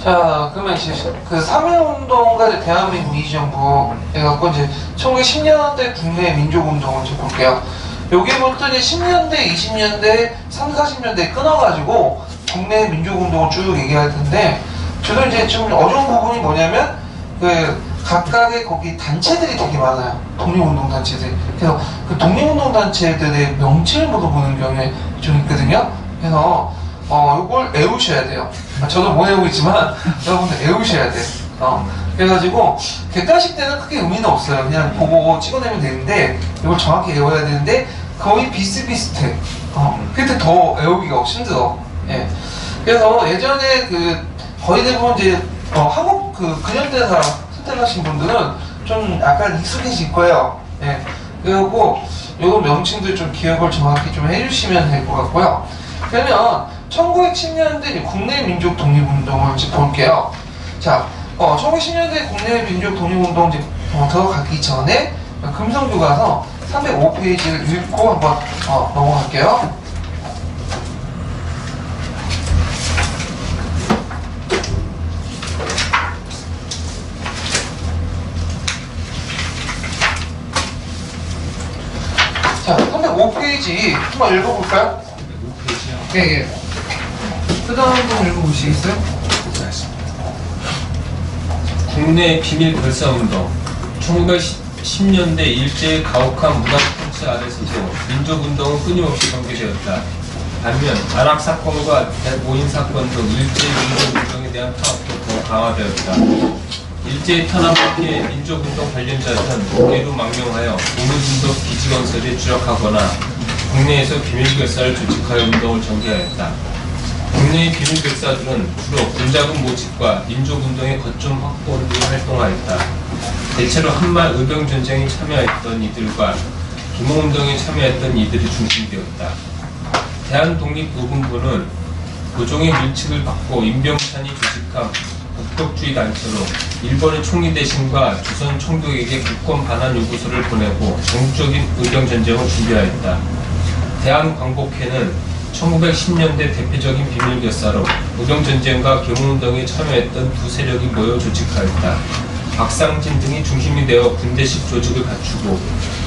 자, 그러면 이제 그 3.1운동과 대한민국 민주정부 해갖고 이제 1910년대 국내 민족운동을 좀 볼게요. 여기부터 이제 10년대, 20년대, 3, 40년대 끊어가지고 국내 민족운동을 쭉 얘기할 텐데, 저도 이제 좀 어려운 부분이 뭐냐면, 그 각각의 거기 단체들이 되게 많아요. 독립운동 단체들. 그래서 그 독립운동 단체들의 명칭을 물어보는 경우에 좀 있거든요. 그래서 이걸 외우셔야 돼요. 저도 못 외우고 있지만 여러분들 외우셔야 돼. 그래가지고 객관식 때는 크게 의미는 없어요. 그냥 보고 찍어내면 되는데 이걸 정확히 외워야 되는데 거의 비슷비슷해. 그때 더 외우기가 힘들어. 예. 그래서 예전에 그 거의 대부분 이제 한국 그 근현대사 선택하신 분들은 좀 약간 익숙해질 거예요. 예. 그리고 요 명칭들 좀 기억을 정확히 좀 해주시면 될 것 같고요. 그러면 1910년대 국내 민족 독립운동을 이제 볼게요. 자, 1910년대 국내 민족 독립운동 이제 들어가기 전에 금성교과서 305페이지를 읽고 한번 넘어갈게요. 자, 305페이지 한번 읽어볼까요? 305페이지요? 예, 예. 그 다음 한번 읽어보시겠어요? 국내 비밀 결사운동 1910년대 일제의 가혹한 문화 통치 아래서도 민족운동은 끊임없이 전개되었다. 반면 안학 사건과 대모인 사건 등 일제의 민족운동에 대한 탄압도 더 강화되었다. 일제의 탄압을 피해 민족운동 관련자들은 국내로 망명하여 독립운동 기지건설에 주력하거나 국내에서 비밀결사를 조직하여 운동을 전개하였다. 국내의 비밀결사들은 주로 군자금 모집과 민족운동의 거점 확보를 위해 활동하였다. 대체로 한말 의병전쟁에 참여했던 이들과 김호운동에 참여했던 이들이 중심되었다. 대한독립노동부는 고종의 밀칙을 받고 임병찬이 조직한 국격주의 단체로 일본의 총리 대신과 조선 총독에게 국권 반환 요구서를 보내고 전국적인 의병전쟁을 준비하였다. 대한광복회는 1910년대 대표적인 비밀결사로 의병전쟁과 계몽운동에 참여했던 두 세력이 모여 조직하였다. 박상진 등이 중심이 되어 군대식 조직을 갖추고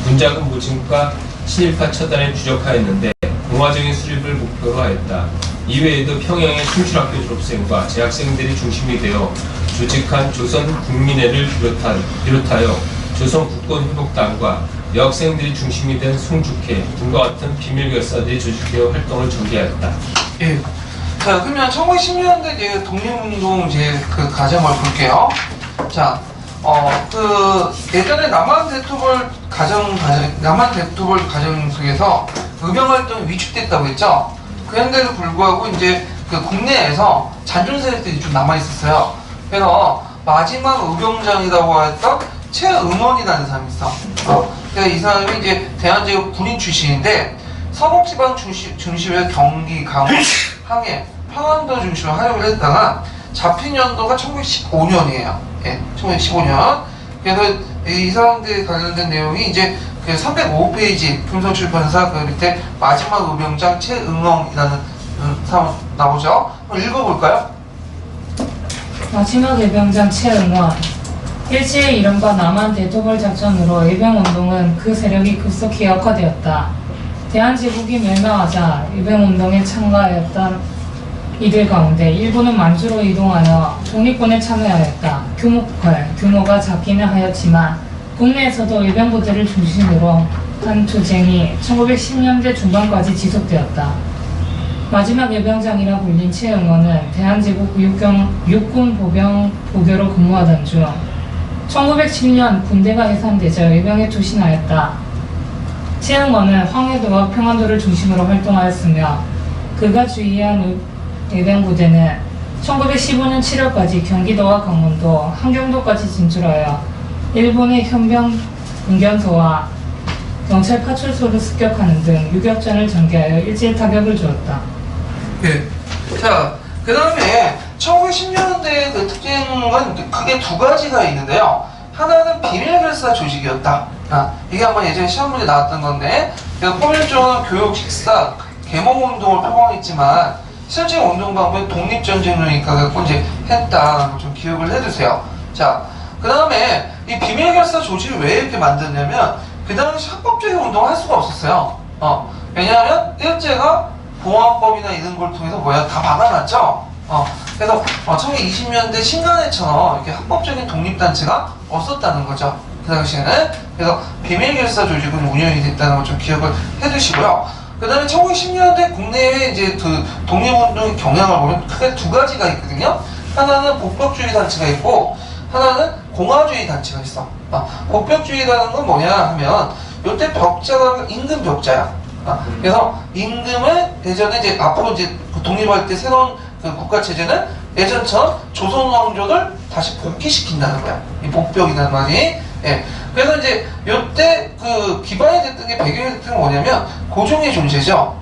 군자금 모집과 친일파 처단에 주력하였는데 공화적인 수립을 목표로 하였다. 이외에도 평양의 춘추학교 졸업생과 재학생들이 중심이 되어 조직한 조선국민회를 비롯하여 조선국권회복당과 여학생들이 중심이 된 송죽회 등과 같은 비밀결사들이 조직되어 활동을 전개하였다. 예. 자, 그러면 1910년대 이제 독립운동 이제 그 과정을 볼게요. 자, 그 예전에 남한 대토벌 가정 속에서 의병 활동이 위축됐다고 했죠. 그런데도 불구하고 이제 그 국내에서 잔존 세력들이 좀 남아 있었어요. 그래서 마지막 의병장이라고 했던 최응원이라는 사람이 있어. 그러니까 이 사람이 이제 대한제국 군인 출신인데 서북지방 중심의 경기, 강원, 항해, 평안도 중심으로 활용을 했다가 잡힌 연도가 1915년이에요. 예, 1915년. 그래서 이 사람들에 관련된 내용이 이제 그 305페이지 금성출판사 그 밑에 마지막 의병장 최응원이라는 사람 나오죠. 한번 읽어볼까요? 마지막 의병장 최응원. 일제의 이른바 남한 대토벌 작전으로 의병운동은 그 세력이 급속히 약화되었다. 대한제국이 멸망하자 의병운동에 참가하였던 이들 가운데 일부는 만주로 이동하여 독립군에 참여하였다. 규모가 작기는 하였지만 국내에서도 의병부대를 중심으로 한 투쟁이 1910년대 중반까지 지속되었다. 마지막 의병장이라 불린 최응원은 대한제국 육군 보병 보교로 근무하던 중 1910년 군대가 해산되자 의병에 투신하였다. 최응원은 황해도와 평안도를 중심으로 활동하였으며 그가 주의한 의병부대는 1915년 7월까지 경기도와 강원도, 함경도까지 진출하여 일본의 현병 운견소와 경찰 파출소를 습격하는 등 유격전을 전개하여 일제에 타격을 주었다. 예. 자, 그 다음에 1910년대 그 특징은 크게 두 가지가 있는데요. 하나는 비밀결사 조직이었다. 이게 한번 예전에 시험 문제 나왔던 건데, 포괄적으로 교육, 식사, 계몽운동을 표방했지만 실제 운동 방법은 독립전쟁로니까 갖고 이제 했다. 좀 기억을 해두세요. 자, 그 다음에 이 비밀결사 조직을 왜 이렇게 만드냐면 그 당시 합법적인 운동을 할 수가 없었어요. 왜냐하면 일제가 봉화법이나 이런 걸 통해서 뭐야 다 막아놨죠. 그래서 1920년대 신간회처럼 이렇게 합법적인 독립단체가 없었다는 거죠. 그 당시에는. 그래서 비밀결사 조직은 운영이 됐다는 걸 좀 기억을 해두시고요. 그 다음에 1910년대 국내에 이제 그 독립운동의 경향을 보면 크게 두 가지가 있거든요. 하나는 복벽주의 단체가 있고, 하나는 공화주의 단체가 있어. 복벽주의라는 건 뭐냐 하면, 요때 벽자가 임금 벽자야. 그래서 임금을 예전에 이제 앞으로 이제 독립할 때 새로운 그 국가 체제는 예전처럼 조선 왕조를 다시 복귀시킨다는 거야. 이 복벽이라는 말이. 예. 그래서 이제 요때 그 기반이 됐던 게 배경이 됐던 게 뭐냐면 고종의 존재죠.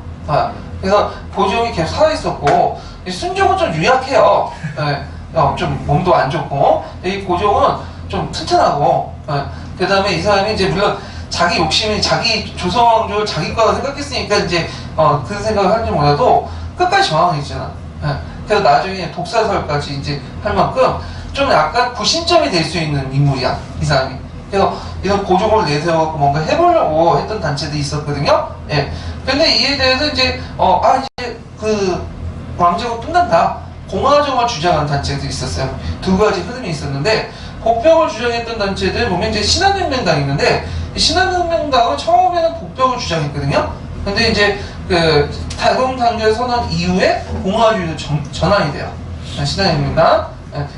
그래서 고종이 계속 살아있었고 순종은 좀 유약해요. 예. 좀 몸도 안 좋고 이 고종은 좀 튼튼하고 그 다음에 이 사람이 이제 물론 자기 욕심이 자기 조선 왕조를 자기 거라고 생각했으니까 이제 그런 생각을 할지 몰라도 끝까지 저항을 했잖아. 예. 그래서 나중에 독사설까지 이제 할 만큼 좀 약간 구심점이 될 수 있는 인물이야, 이 사람이. 그래서 이런 고종을 내세워갖고 뭔가 해보려고 했던 단체도 있었거든요. 예. 근데 이에 대해서 이제, 이제 그 왕조가 끝난다. 공화정을 주장한 단체도 있었어요. 두 가지 흐름이 있었는데, 복벽을 주장했던 단체들 보면 이제 신한혁명당이 있는데, 신한혁명당은 처음에는 복벽을 주장했거든요. 근데 이제 그 대동단결 선언 이후에 공화주의로 전환이 돼요. 신한혁명당.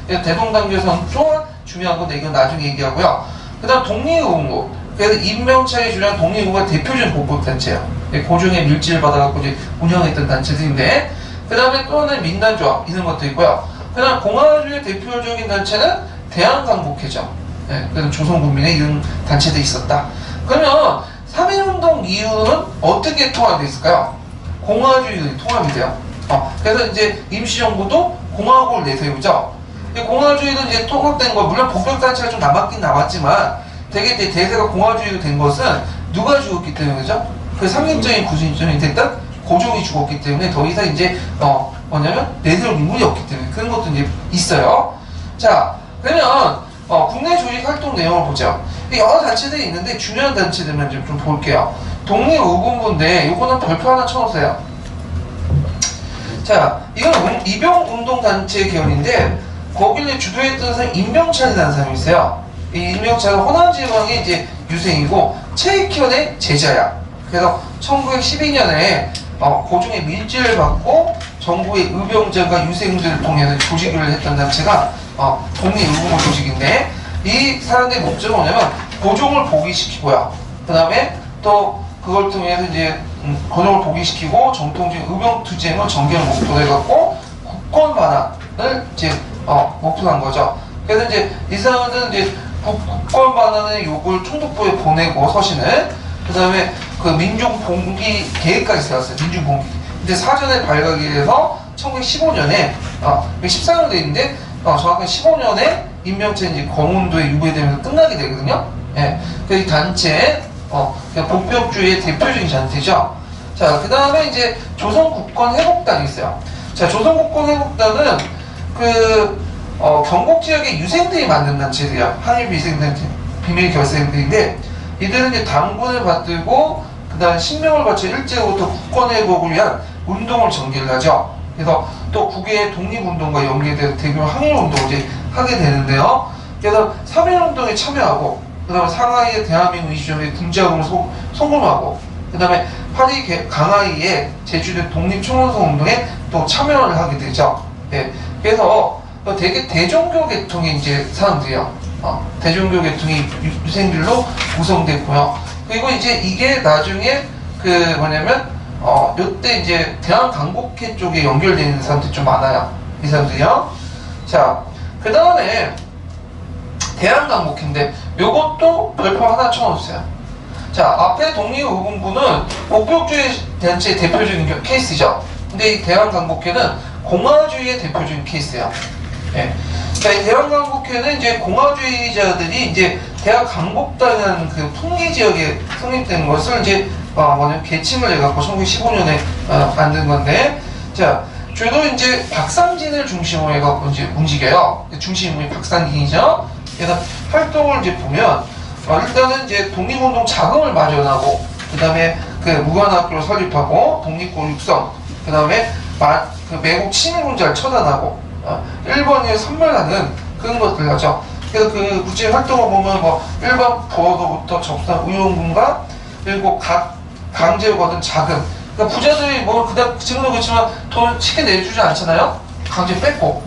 예. 대동단결 선언 또한 중요한 건데 이건 나중에 얘기하고요. 그 다음 독립운동. 그래서 임명창이 주장한 독립운동가 대표적인 복법단체예요. 고종의 밀지를 받아갖고 이제 운영했던 단체들인데, 그 다음에 또 하나는 민단조합, 이런 것도 있고요. 그 다음 공화주의 대표적인 단체는 대한강복회죠. 네, 그래서 조선국민의 이런 단체도 있었다. 그러면 3.1운동 이후는 어떻게 통합이 됐을까요? 공화주의로 통합이 돼요. 그래서 이제 임시정부도 공화국을 내세우죠. 공화주의도 이제 통합된 거, 물론 복벽단체가 좀 남았긴 남았지만, 되게 대세가 공화주의로 된 것은 누가 죽었기 때문이죠? 그 상징적인 구심점이 됐던 고종이 죽었기 때문에 더 이상 이제, 뭐냐면, 내세울 인물이 없기 때문에 그런 것도 이제 있어요. 자, 그러면, 국내 조직 활동 내용을 보죠. 여러 단체들이 있는데 중요한 단체들만 좀 볼게요. 독립의군부인데, 요거는 별표 하나 쳐놓으세요. 자, 이건 이병운동단체 계열인데, 거기를 주도했던 사람이 임명찬이라는 사람이 있어요. 이 임명찬은 호남지방의 이제 유생이고 최익현의 제자야. 그래서 1912년에 고종의 밀지를 받고 정부의 의병자가 유생들을 통해서 조직을 했던 단체가 독립의군부 조직인데, 이 사람들의 목적은 뭐냐면 고종을 복위시키고요. 그 다음에 또 그걸 통해서 이제 고종을 복위시키고 정통적인 의병투쟁을 전개를 목표로 해갖고 국권 반환을 이제 목표로 한 거죠. 그래서 이제 이 사람들은 이제 국권 반환의 요구를 총독부에 보내고 서신을, 그 다음에 그 민중봉기 계획까지 세웠어요. 민중봉기. 근데 사전에 발각이 돼서 1915년에 14년도 있는데 정확히 15년에 임명찬 이제 검은도에 유배되면서 끝나게 되거든요. 예. 그 단체 복벽주의의 대표적인 단체죠. 자, 그 다음에 이제 조선국권회복단이 있어요. 자, 조선국권회복단은 경북 지역의 유생들이 만든 단체들이야. 항일비 유생단체, 비밀 결생들인데, 이들은 이제 당군을 받들고, 그 다음 신명을 바쳐 일제로부터 국권회복을 위한 운동을 전개를 하죠. 그래서 또 국외의 독립운동과 연계돼서 대규모 항일운동을 이제 하게 되는데요. 그래서 3.1운동에 참여하고, 그 다음에 상하이의 대한민국 이주점의 군자금을 송금하고, 그 다음에 파리 강하이의 제주도 독립총원성 운동에 또 참여를 하게 되죠. 예. 그래서 되게 대종교 계통의 이제 사람들이요. 대종교 계통의 유생들로 구성됐고요. 그리고 이제 이게 나중에 요때 이제 대한강복회 쪽에 연결되는 사람들이 좀 많아요. 이 사람들이요. 자, 그 다음에 대한강복회인데 요것도 별표 하나 쳐놓으세요. 자, 앞에 독립의군부는 복벽주의 단체의 대표적인 케이스죠. 근데 이 대한강복회는 공화주의의 대표적인 케이스예요. 예. 자, 이 대한강복회는 이제 공화주의자들이 이제 대한강복단이라는 그 풍기 지역에 성립된 것을 이제 계층을 해갖고 1915년에 만든 건데, 자, 주로 이제 박상진을 중심으로 해갖고 이제 움직여요. 중심 인물이 박상진이죠. 그래서 활동을 이제 보면 일단은 이제 독립운동 자금을 마련하고, 그 다음에 그 무관학교를 설립하고, 독립군 육성, 그 다음에 그 매국 침입 문제를 처단하고, 일본에 선멸하는 그런 것들 하죠. 그래서 그 구체 활동을 보면 뭐 일반 부하로부터 접수한 의원군과 그리고 각 강제로 거둔 자금, 그러니까 부자들이 뭐 그다음 지금도 그렇지만 돈 쉽게 내주지 않잖아요. 강제 뺏고,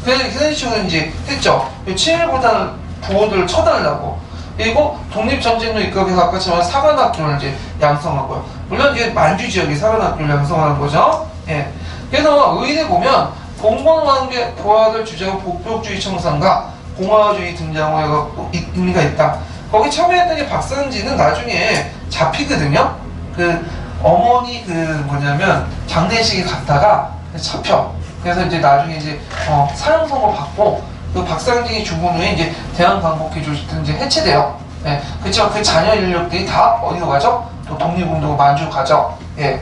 그래서 그런 식으로 이제 했죠. 친일보다는 부호들을 처단하려고. 그리고 독립전쟁로 입각해서 아까 처럼 사관학교를 이제 양성하고요. 물론 이제 만주 지역이 사관학교를 양성하는 거죠. 예. 그래서 의대 보면 공무원관계 부하들 주장 복벽주의 청산과 공화주의 등장을 해갖고 의미가 있다. 거기 참여했던 이 박상진은 나중에 잡히거든요. 그 어머니 그 뭐냐면 장례식에 갔다가 잡혀. 그래서 이제 나중에 이제 사형 선고 받고, 그 박상진이 죽은 후에 이제 대한광복회 조직도 이제 해체돼요. 예. 그렇지만 그 자녀 인력들이 다 어디로 가죠? 또 독립운동 만주로 가죠. 예.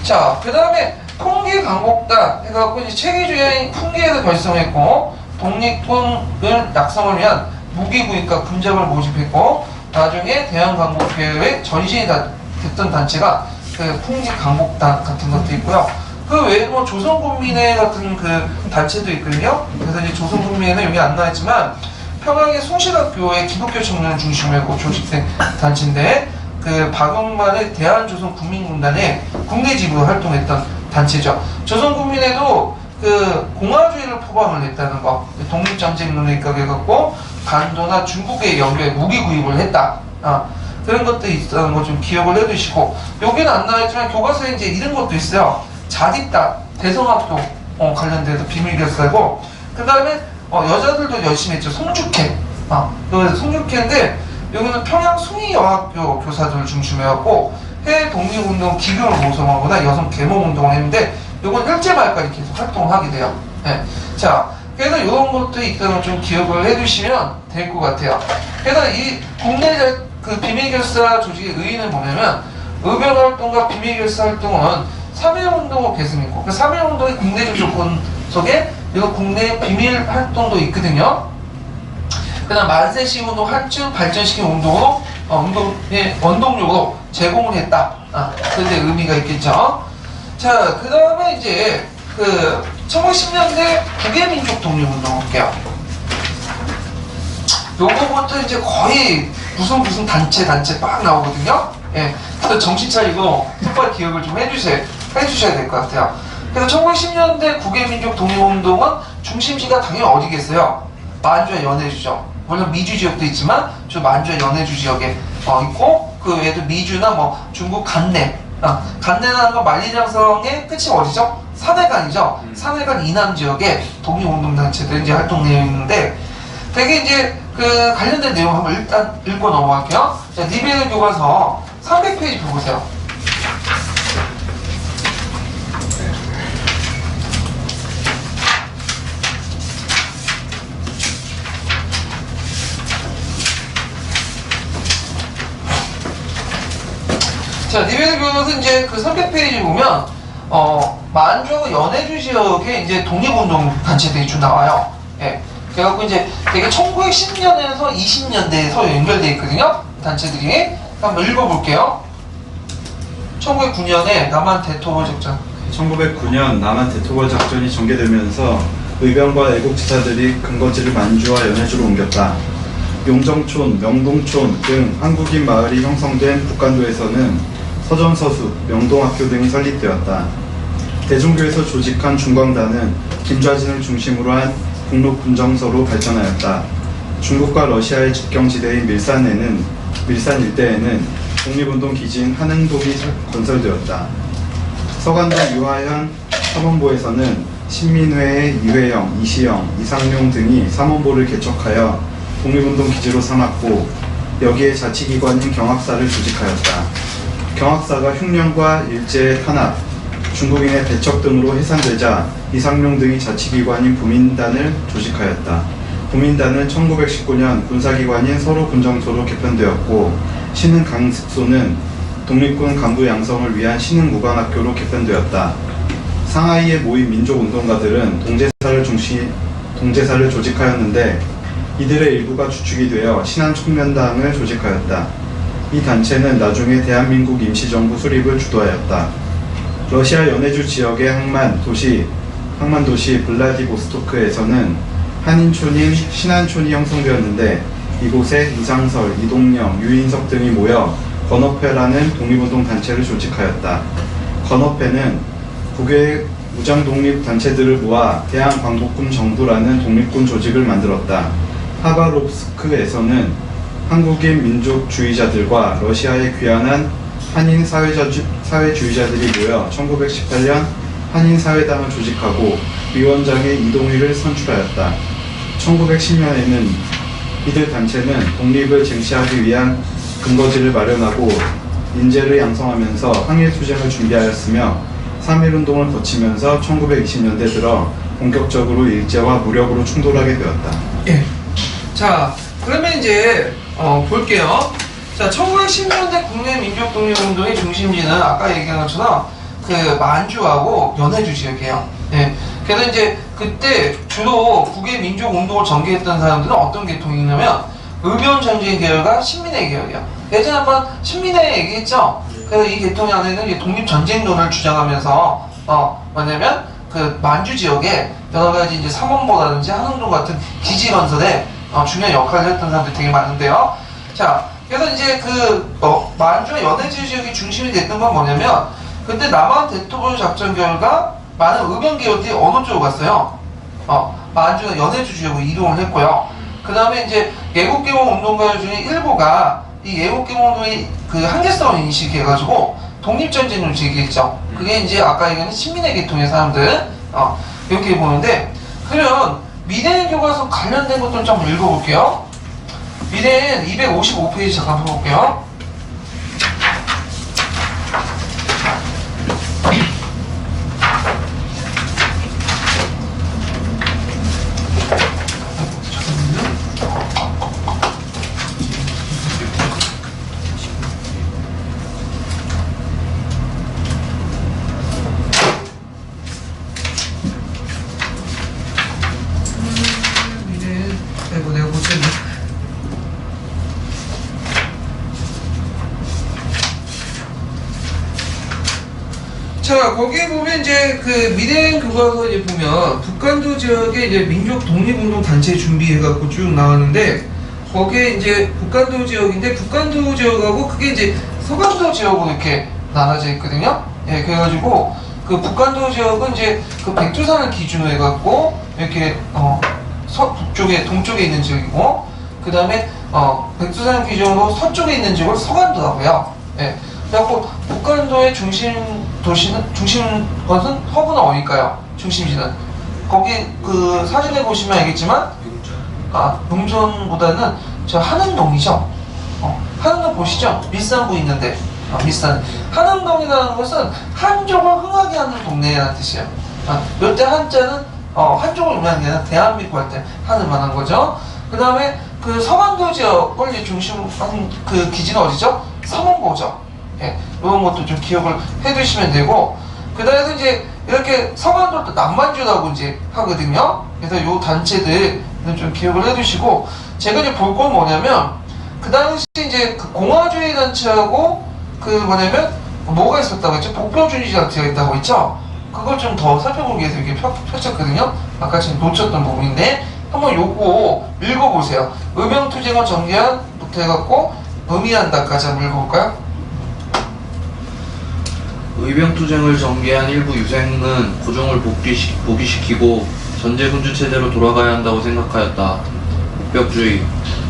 자, 그 다음에 풍기광복단 해갖고 이제 체계주의 풍기에서 결성했고, 독립군을 약성을 위한 무기구입과 군장을 모집했고, 나중에 대한광복회의 전신이 됐던 단체가 그 풍기광복단 같은 것도 있고요. 그 외에 뭐 조선군민회 같은 그 단체도 있거든요. 그래서 이제 조선군민회는 여기 안 나왔지만 평양의 숭실학교의 기독교 청년을 중심으로 해서 조직된 단체인데, 그 박용만의 대한조선국민군단의 국내 지부로 활동했던 단체죠. 조선국민회도 그 공화주의를 포방을 했다는 거, 독립전쟁론에 입각해갖고 간도나 중국의 연결 무기 구입을 했다. 그런 것도 있다는 거 좀 기억을 해두시고, 여기는 안 나와있지만 교과서에 이제 이런 것도 있어요. 자립단, 대성학교 관련돼서 비밀결사고, 그 다음에 여자들도 열심히 했죠. 송죽회. 송죽회인데 여기는 평양 숭의여학교 교사들을 중심으로 해갖고 해외 독립운동 기금을 모성하거나 여성 계몽운동을 했는데, 요건 일제 말까지 계속 활동을 하게 돼요. 네. 자, 그래서 이런 것도 있다는 좀 기억을 해두시면 될 것 같아요. 그래서 이 국내 그 비밀결사 조직의 의의는 뭐냐면, 의변활동과 비밀결사 활동은 3.1운동을 계승했고, 그 3.1운동의 국내적 조건 속에 이거 국내 비밀 활동도 있거든요. 그 다음 만세시운동 한층 발전시킨 운동으로 운동의 원동력으로 제공을 했다. 그런 데 의미가 있겠죠. 자, 그 다음에 이제 그 1910년대 북예민족 독립운동 볼게요. 요거부터 이제 거의 무슨 단체 막 나오거든요. 예. 그래서 정신 차리고 똑바로 기억을 좀 해주셔야 될 것 같아요. 그래서 1910년대 북예민족 독립운동은 중심지가 당연히 어디겠어요? 만주와 연해주죠. 물론 미주 지역도 있지만 주 만주와 연해주 지역에 있고, 그 외에도 미주나 뭐 중국 간내, 간내라는 건 만리장성의 끝이 어디죠? 산해관이죠. 산해관 이남 지역에 독립운동단체들이 이제 활동 내용 있는데, 되게 이제 그 관련된 내용 한번 일단 읽고 넘어갈게요. 자, 리베르 교과서 300페이지 보세요. 자, 리베르 교과서 이제 그 300페이지 보면 만주하고 연해주 지역에 이제 독립운동 단체들이 좀 나와요. 예. 그래갖고 이제 되게 1910년에서 20년대에 서로 연결되어 있거든요. 단체들이. 한번 읽어볼게요. 1909년에 남한 대토벌 작전. 1909년 남한 대토벌 작전이 전개되면서 의병과 애국지사들이 근거지를 만주와 연해주로 옮겼다. 용정촌, 명동촌 등 한국인 마을이 형성된 북간도에서는 서전서수, 명동학교 등이 설립되었다. 대종교에서 조직한 중광단은 김좌진을 중심으로 한 북록군정서로 발전하였다. 중국과 러시아의 직경지대인 밀산 일대에는 독립운동 기지인 한흥동이 건설되었다. 서간도 유하현 삼원보에서는 신민회의 이회영, 이시영, 이상용 등이 삼원보를 개척하여 독립운동 기지로 삼았고, 여기에 자치기관인 경학사를 조직하였다. 경학사가 흉년과 일제의 탄압, 중국인의 배척 등으로 해산되자 이상용 등이 자치기관인 부민단을 조직하였다. 부민단은 1919년 군사기관인 서로군정소로 개편되었고, 신흥 강습소는 독립군 간부 양성을 위한 신흥무관학교로 개편되었다. 상하이에 모인 민족운동가들은 동제사를 조직하였는데 이들의 일부가 주축이 되어 신한총련당을 조직하였다. 이 단체는 나중에 대한민국 임시정부 수립을 주도하였다. 러시아 연해주 지역의 항만 도시 블라디보스토크에서는 한인촌인 신한촌이 형성되었는데 이곳에 이상설, 이동영, 유인석 등이 모여 건업회라는 독립운동 단체를 조직하였다. 건업회는 국외 무장 독립 단체들을 모아 대한광복군 정부라는 독립군 조직을 만들었다. 하바롭스크에서는 한국인 민족주의자들과 러시아에 귀환한 한인 사회주의자들이 모여 1918년 한인사회당을 조직하고 위원장의 이동희를 선출하였다. 1910년에는 이들 단체는 독립을 쟁취하기 위한 근거지를 마련하고 인재를 양성하면서 항일투쟁을 준비하였으며 3.1운동을 거치면서 1920년대 들어 본격적으로 일제와 무력으로 충돌하게 되었다. 예. 자, 그러면 이제 볼게요. 자, 1910년대 국내 민족 독립운동의 중심지는 아까 얘기한 것처럼 그 만주하고 연해주 지역이에요. 예. 그래서 이제 그때 주로 국외 민족 운동을 전개했던 사람들은 어떤 계통이냐면 의병전쟁 계열과 신민회 계열이에요. 예전에 한번 신민회 얘기했죠. 그래서 이 계통 안에는 이제 독립전쟁론을 주장하면서 뭐냐면 그 만주 지역에 여러 가지 이제 삼원보라든지 한흥동 같은 기지 건설에 중요한 역할을 했던 사람들이 되게 많은데요. 자, 그래서 이제 그 만주와 연해주 지역이 중심이 됐던 건 뭐냐면 그때 남한 대토벌 작전 결과 많은 의병 계열들이 어느 쪽으로 갔어요? 만주나 연해주 지역으로 이동을 했고요. 그 다음에 이제 애국개몽 운동가 중에 일부가 이 애국개몽 운동의 그 한계성을 인식해가지고 독립전쟁을 제기했죠. 그게 이제 아까 얘기한 신민회 계통의 사람들 이렇게 보는데, 그러면 미래인 교과서 관련된 것도 좀 읽어볼게요. 미래인 255페이지 잠깐 펴볼게요. 내가 못 찾네. 자, 거기에 보면 이제 그 미래인 교과서에 보면 북한도 지역의 이제 민족 독립운동 단체 준비해갖고 쭉 나왔는데, 거기에 이제 북한도 지역인데 북한도 지역하고 그게 이제 서간도 지역으로 이렇게 나눠져 있거든요. 예, 그래가지고 그 북한도 지역은 이제 그 백두산을 기준으로 해갖고 이렇게 북쪽에 동쪽에 있는 지역이고, 그 다음에 백두산 기준으로 서쪽에 있는 지역을 서간도라고요. 예. 그래갖고 북한도의 중심 것은 허브는 어딜까요? 중심지는 거기 그 사진에 보시면 알겠지만 용전보다는 저 한흥동이죠. 한흥동 보시죠? 밀산구 있는데 밀산. 한흥동이라는 것은 한족을 흥하게 하는 동네라는 뜻이에요. 이때 한자는 한족을 의미하는 게 아니라 대한민국 할 때 하는 만한 거죠. 그 다음에 그 서간도 지역을 이제 중심으로 한 그 기지는 어디죠? 서문고죠. 예, 이런 것도 좀 기억을 해두시면 되고, 그 다음에 이제 이렇게 서간도를 또 남만주라고 이제 하거든요. 그래서 이 단체들 좀 기억을 해두시고, 제가 이제 볼 건 뭐냐면 그 당시 이제 그 공화주의 단체하고 그 뭐냐면 뭐가 있었다고 했죠? 복병주의 단체가 있다고 했죠? 그걸 좀 더 살펴보기 위해서 이렇게 펼쳤거든요. 아까 지금 놓쳤던 부분인데 한번 요거 읽어보세요. 의병투쟁을 전개한부터 해갖고 의미한다까지 한번 읽어볼까요? 의병투쟁을 전개한 일부 유생은 고종을 복귀시키고 전제군주체제로 돌아가야 한다고 생각하였다. 복벽주의.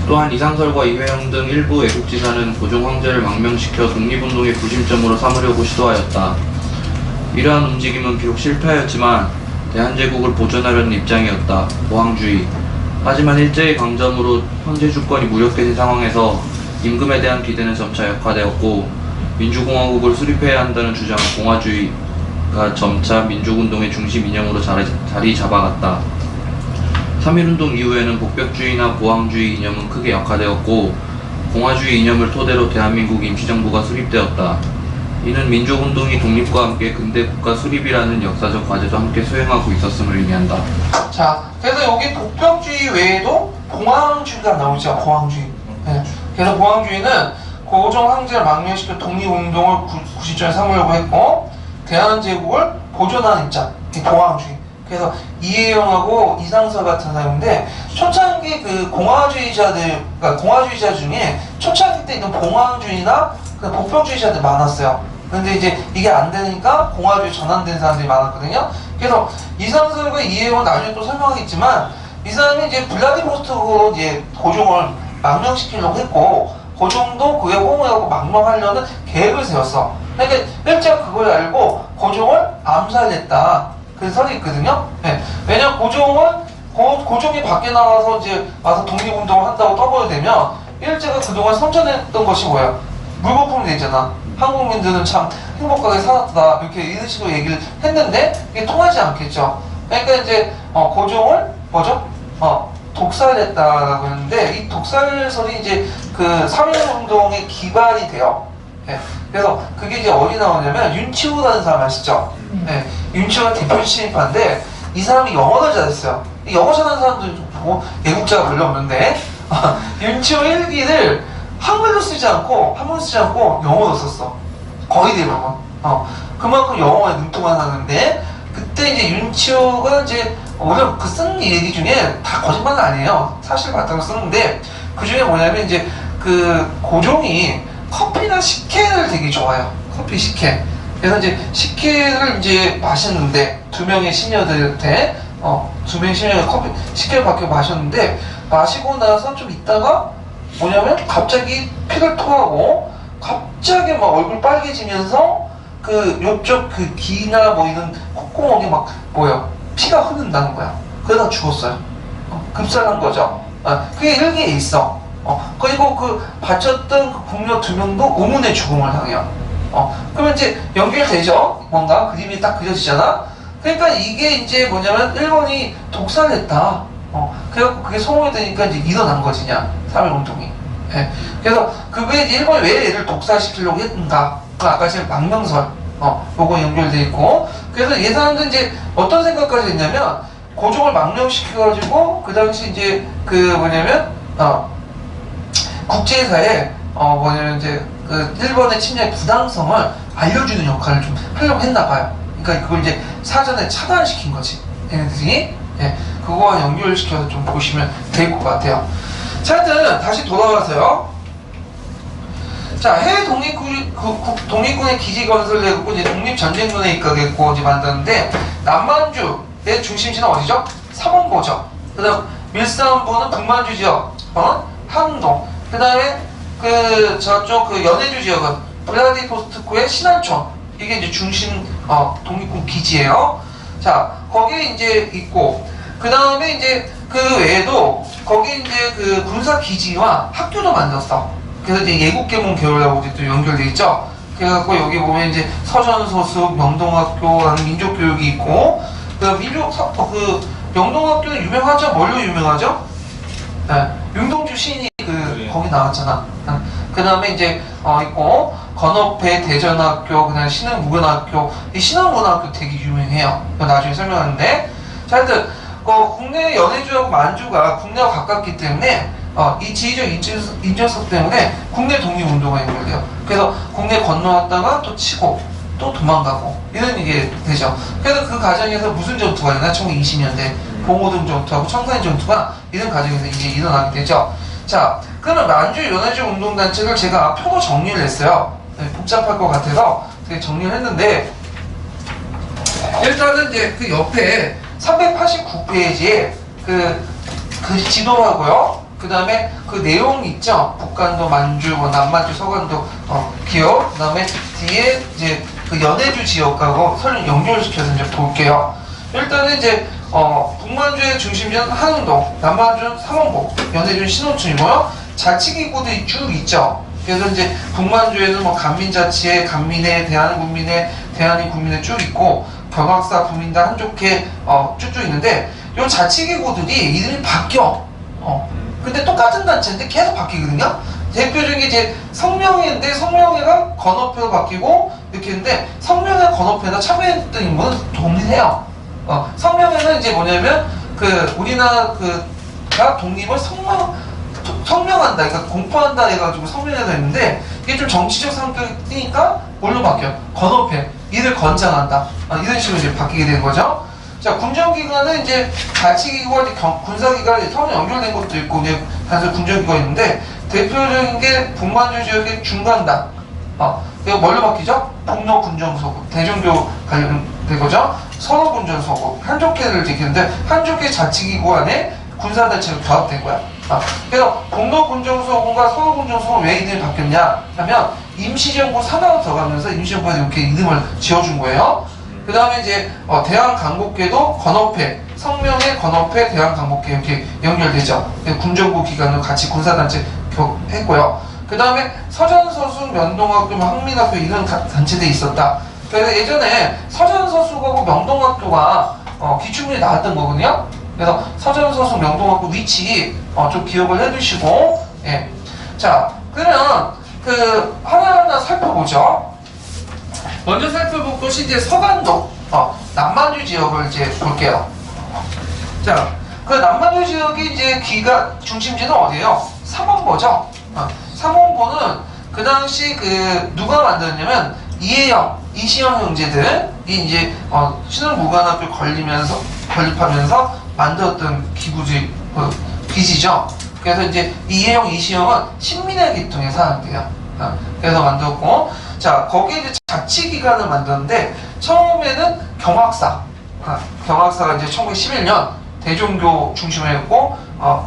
또한 이상설과 이회영 등 일부 애국지사는 고종 황제를 망명시켜 독립운동의 구심점으로 삼으려고 시도하였다. 이러한 움직임은 비록 실패하였지만 대한제국을 보존하려는 입장이었다. 보항주의. 하지만 일제의 강점으로 황제 주권이 무력해진 상황에서 임금에 대한 기대는 점차 약화되었고 민주공화국을 수립해야 한다는 주장 공화주의가 점차 민족운동의 중심 이념으로 자리 잡아갔다. 3.1운동 이후에는 복벽주의나 보항주의 이념은 크게 약화되었고 공화주의 이념을 토대로 대한민국 임시정부가 수립되었다. 이는 민족운동이 독립과 함께 근대 국가 수립이라는 역사적 과제도 함께 수행하고 있었음을 의미한다. 자, 그래서 여기 복병주의 외에도 봉황주의가 나오죠. 봉황주의. 네. 그래서 봉황주의는 고종 황제를 망명시켜 독립운동을 구시점에 삼으려고 했고 대한제국을 보존하는 입장. 이 봉황주의. 그래서 이혜영하고 이상설 같은 사람인데 초창기 그 공화주의자들, 그러니까 공화주의자 중에 초창기 때 있는 봉황주의나 그 복병주의자들 많았어요. 근데 이제 이게 안 되니까 공화주의 전환된 사람들이 많았거든요. 그래서 이상설과 이혜영은 나중에 또 설명하겠지만 이 사람이 이제 블라디보스토크로 이제 고종을 망명시키려고 했고 고종도 그에 호응하고 망명하려는 계획을 세웠어. 그러니까 일제가 그걸 알고 고종을 암살했다. 그 설이 있거든요. 네. 왜냐면 고종이 밖에 나가서 이제 와서 독립운동을 한다고 떠벌되면 일제가 그동안 선전했던 것이 뭐야? 물거품이 되잖아. 한국민들은 참 행복하게 살았다. 이런 식으로 얘기를 했는데 이게 통하지 않겠죠. 그러니까 이제 고종을 뭐죠? 독살했다라고 했는데 이 독살설이 이제 그 3.1운동의 기반이 돼요. 네. 그래서 그게 이제 어디 나오냐면 윤치호라는 사람 아시죠? 네. 윤치호가 대표 신입파인데 이 사람이 영어를 잘했어요. 영어 잘하는 사람들 좀 보고 애국자가 별로 없는데 윤치호 일기를 한글로 쓰지 않고 영어로 썼어. 거의 대부분. 그만큼 영어에 능통을 하는데 그때 이제 윤치호가 이제 물론 그 쓴 얘기 중에 다 거짓말은 아니에요. 사실 바탕으로 쓰는데 그 중에 뭐냐면 이제 그 고종이 커피나 식혜를 되게 좋아해요. 커피 식혜. 그래서 이제 식혜를 이제 마셨는데 두 명의 시녀들한테 두 명의 시녀가 커피 식혜를 밖에 마셨는데 마시고 나서 좀 있다가 뭐냐면 갑자기 피를 토하고 갑자기 막 얼굴 빨개지면서 그 요쪽 그 귀나 뭐 이런 콧구멍에 막 뭐야 피가 흐른다는 거야. 그러다 죽었어요. 급살한 거죠. 그게 일기에 있어. 그리고 그 바쳤던 그 궁녀 두 명도 의문의 죽음을 당해요. 그러면 이제 연결되죠. 뭔가 그림이 딱 그려지잖아. 그러니까 이게 이제 뭐냐면 일본이 독살했다. 그래갖고 그게 소문이 되니까 이제 일어난 거지냐 3.1운동이. 예. 그래서 그게 이제 일본이 왜 얘를 독살시키려고 했는가? 그 아까 제가 망명설 요거 연결돼 있고. 그래서 이 사람들은 이제 어떤 생각까지 했냐면 고종을 망명시켜가지고 그 당시 이제 그 뭐냐면 국제사에 뭐냐면 이제 그 일본의 침략 부당성을 알려주는 역할을 좀 하려고 했나 봐요. 그러니까 그걸 이제 사전에 차단시킨 거지. 얘네들이. 예. 그거와 연결시켜서 좀 보시면 될 것 같아요. 자, 하여튼 다시 돌아와서요. 자, 해외 독립군의 기지 건설되고 이제 독립전쟁군에 입각했고 이제 만드는데 남만주의 중심지는 어디죠? 삼원고죠. 그다음 밀산부는 북만주 지역, 함동. 그다음에 그 저쪽 그 연해주 지역은 블라디보스토크의 신안촌. 이게 이제 중심 독립군 기지예요. 자, 거기에 이제 있고 그 다음에 이제 그 외에도 거기 이제 그 군사 기지와 학교도 만들었어. 그래서 이제 예국계몽 계열하고 이제 또 연결돼 있죠. 그래갖고 여기 보면 이제 서전소숙, 명동학교라는 민족교육이 있고 그 명동학교는 유명하죠. 뭘로 유명하죠? 네, 윤동주 시인이 거기 나왔잖아. 그 다음에 이제 있고 건업회 대전학교, 그다음에 신흥무근학교. 이 신흥무근학교 되게 유명해요. 나중에 설명하는데. 자, 하여튼 국내 연해주하고 만주가 국내와 가깝기 때문에 이 지리적 인정성 때문에 국내 독립운동가 연결돼요. 그래서 국내 건너왔다가 또 치고 또 도망가고 이런 게 되죠. 그래서 그 과정에서 무슨 전투가 일어나? 1920년대 봉오동 전투하고 청산 전투가 이런 과정에서 이제 일어나게 되죠. 자, 그러면 만주 연해주 운동단체를 제가 표로 정리를 했어요. 네, 복잡할 것 같아서 되게 정리를 했는데 일단은 이제 그 옆에 389페이지에 그 지도하고요. 그 다음에 그 내용 있죠. 북간도, 만주, 남만주, 서간도 기억. 그 다음에 뒤에 이제 그 연해주 지역하고 설명 연결시켜서 이제 볼게요. 일단은 이제 북만주의 중심지는 한운동, 남만주는 삼원고, 연해주는 신호촌이고요. 자치기구들이 쭉 있죠. 그래서 이제 북만주에는 뭐 간민자치회, 간민회, 대한국민회, 대한민국민회 쭉 있고 벽학사, 국민당, 한족회 쭉쭉 있는데 요 자치기구들이 이름이 바뀌어. 근데 똑같은 단체인데 계속 바뀌거든요. 대표적인 게 이제 성명회인데 성명회가 건어회로 바뀌고 이렇게 했는데 성명회 건어회나 참여했던 인물은 동일해요. 성명회는 이제 뭐냐면 그 우리나라 그가 독립을 성명한다, 그러니까 공포한다 해가지고 성명회가 있는데 이게 좀 정치적 성격이 띄니까 뭘로 바뀌어? 건어회, 이를 권장한다. 이런 식으로 이제 바뀌게 된 거죠. 자, 군정기관은 이제 자치기관과 군사기관이 서로 연결된 것도 있고, 이제 단순 군정기관이 있는데, 대표적인 게 북만주 지역의 중간당. 이거 뭘로 바뀌죠? 북로군정소국, 대종교 관련된 거죠. 서로군정소국, 한족회를 지키는데, 한족회 자치기관에 군사단체가 결합된 거야. 그래서 북로군정소국과 서로군정소국은 왜 이름이 바뀌었냐 하면, 임시정부 산하로 들어가면서 임시정부가 이렇게 이름을 지어준 거예요. 그 다음에 이제 대한강복회도 건어회, 성명회, 건어회, 대한강복회 이렇게 연결되죠. 군정부 기관으로 같이 군사단체 했고요. 그 다음에 서전서수, 명동학교, 항민학교 이런 단체들이 있었다. 그래서 예전에 서전서수하고 명동학교가 기출문에 나왔던 거거든요. 그래서 서전서수, 명동학교 위치 좀 기억을 해두시고, 예. 자, 그러면 하나하나 살펴보죠. 먼저 살펴볼 것이 이제 서간도, 남만주 지역을 이제 볼게요. 자, 그 남만주 지역이 이제 중심지는 어디예요? 삼원보죠. 삼원보는 그 당시 누가 만들었냐면 이혜영, 이시영 형제들이 이제 신흥무관학교 건립하면서 만들었던 기지죠. 그래서 이제 이혜영, 이시영은 신민의 계통의 사람들이에요. 그래서 만들었고, 자, 거기에 이제 자치기관을 만들었는데, 처음에는 경학사가 이제 1911년 대종교 중심으로 했고,